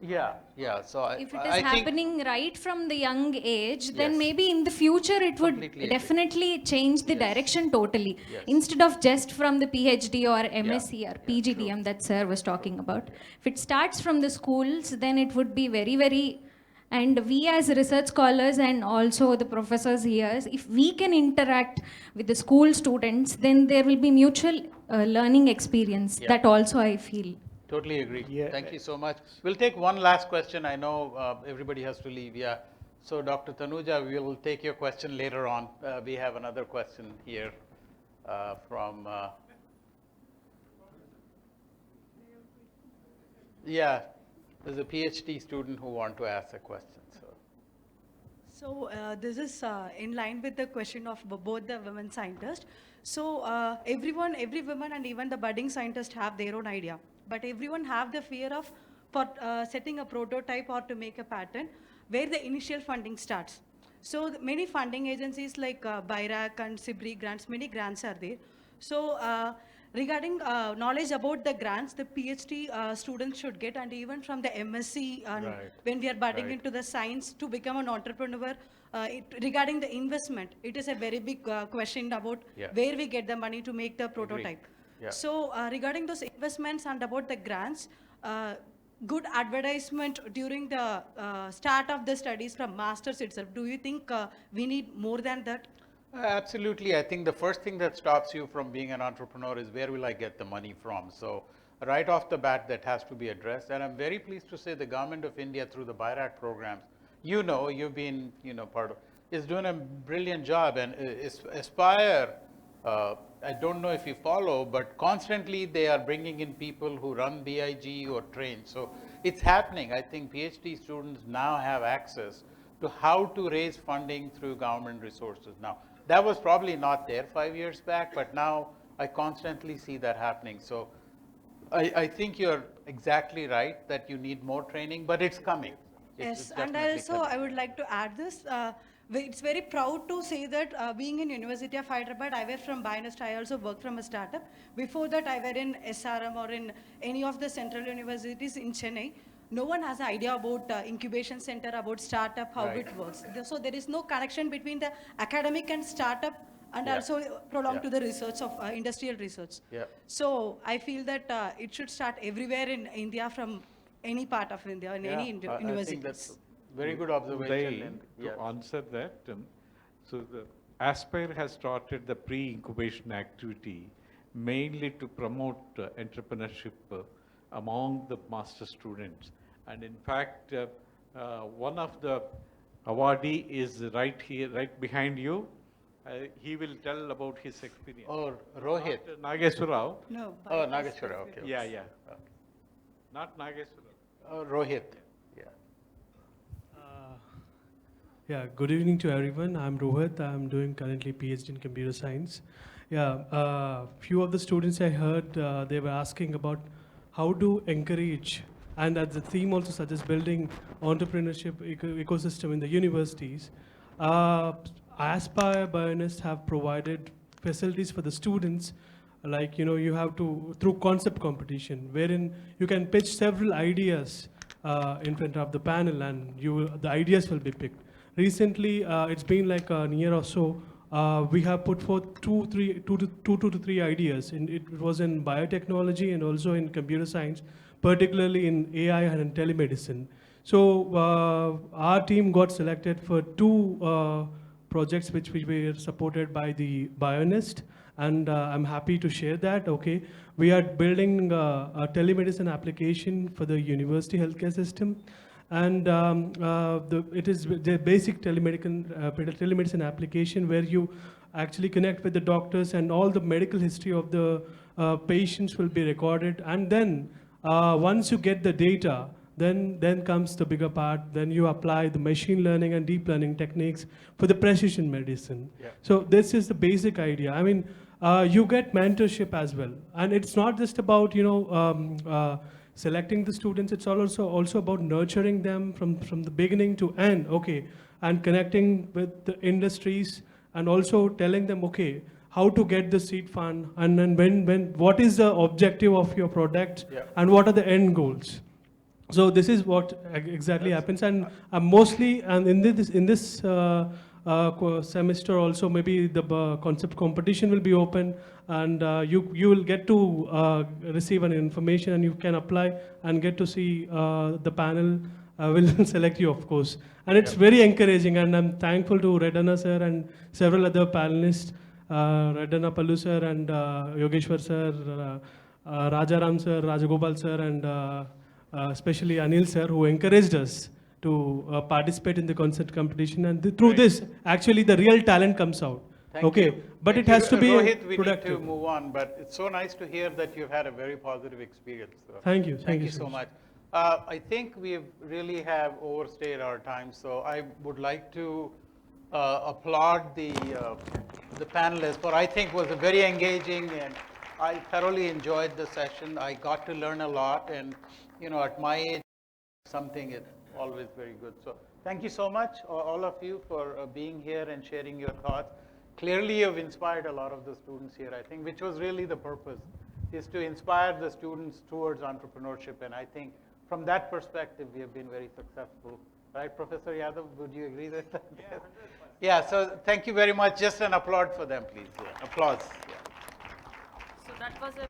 Yeah. So if it is happening right from the young age, then maybe in the future it would definitely change the direction totally. Yes. Instead of just from the PhD or MSc or PGDM that sir was talking about. If it starts from the schools, then it would be very, very, and we as research scholars and also the professors here, if we can interact with the school students, then there will be mutual learning experience. That also I feel. Totally agree. Yeah. Thank you so much. We'll take one last question. I know everybody has to leave. Yeah. So Dr. Tanuja, we will take your question later on. We have another question here from. There's a PhD student who want to ask a question. So this is in line with the question of both the women scientists. So every woman and even the budding scientists have their own idea. But everyone have the fear of setting a prototype or to make a pattern where the initial funding starts. So many funding agencies like BIRAC and SIBRI grants, many grants are there. So regarding knowledge about the grants, the PhD students should get, and even from the MSc, when we are budding into the science to become an entrepreneur, regarding the investment, it is a very big question about where we get the money to make the prototype. Yeah. So regarding those investments and about the grants, good advertisement during the start of the studies from masters itself, do you think we need more than that? Absolutely. I think the first thing that stops you from being an entrepreneur is where will I get the money from? So right off the bat that has to be addressed. And I'm very pleased to say the government of India through the BIRAT programs, you know, you've been, you know, part of, is doing a brilliant job. And Aspire, I don't know if you follow, but constantly they are bringing in people who run BIG or train. So it's happening. I think PhD students now have access to how to raise funding through government resources. Now, that was probably not there 5 years back, but now I constantly see that happening. So I think you're exactly right that you need more training, but it's coming. It's Yes, and definitely also coming. I would like to add this. It's very proud to say that being in University of Hyderabad, I were from Bionist. I also worked from a startup. Before that, I were in SRM or in any of the central universities in Chennai. No one has an idea about incubation center, about startup, how Right. it works. So there is no connection between the academic and startup, and Yeah. also prolong Yeah. to the research of industrial research. Yeah. So I feel that it should start everywhere in India, from any part of India, in any I think universities. that's very good observation. Uday, And to yes. answer that, so the Aspire has started the pre-incubation activity mainly to promote entrepreneurship among the master students. And in fact, one of the awardee is right here, right behind you. He will tell about his experience. Oh, Rohit. Not Nageswara Rao. No. Oh, Nageshwara, okay. Yeah, yeah. Not Nageswara. Rohit. Yeah. Yeah, good evening to everyone. I'm Rohit. I'm doing currently PhD in computer science. Yeah, few of the students I heard, they were asking about how to encourage, and as the theme also suggests, building entrepreneurship ecosystem in the universities. Aspire Bionists have provided facilities for the students, like, you know, you have to, through concept competition, wherein you can pitch several ideas in front of the panel, and the ideas will be picked. Recently, it's been like a year or so, we have put forth two to three ideas. It was in biotechnology and also in computer science, particularly in AI and in telemedicine. So our team got selected for two projects which were supported by the Bionist, and I'm happy to share that. Okay, we are building a telemedicine application for the university healthcare system. And it is the basic telemedicine application where you actually connect with the doctors, and all the medical history of the patients will be recorded. And then once you get the data, then comes the bigger part. Then you apply the machine learning and deep learning techniques for the precision medicine. Yeah. So this is the basic idea. I mean, you get mentorship as well. And it's not just about, you know, selecting the students, it's also about nurturing them from the beginning to end, okay, and connecting with the industries, and also telling them, okay, how to get the seed fund, and then what is the objective of your product, Yeah. and what are the end goals. So this is what exactly happens, and mostly, and in this semester also, maybe the concept competition will be open, and you will get to receive an information, and you can apply and get to see the panel will select you, of course. And it's very encouraging, and I'm thankful to Reddanna sir and several other panelists, Reddanna Pallu sir and Yogeshwar sir, Rajaram sir, Rajagopal sir, and especially Anil sir, who encouraged us to participate in the concept competition. And through this, actually, the real talent comes out. Thank Okay, you. but Thank it has you. to be Rohit, we productive. need to move on, but it's so nice to hear that you've had a very positive experience. So Thank you. Thank you so much. I think we really have overstayed our time, so I would like to applaud the panelists for, I think, was a very engaging, and I thoroughly enjoyed the session. I got to learn a lot, and you know, at my age, something is always very good. So thank you so much, all of you, for being here and sharing your thoughts. Clearly, you've inspired a lot of the students here, I think, which was really the purpose, is to inspire the students towards entrepreneurship. And I think from that perspective, we have been very successful. Right, Professor Yadav, would you agree with that? Yeah, 100%. Yeah, so thank you very much. Just an applaud for them, please. Yeah. Applause. Yeah. So that was a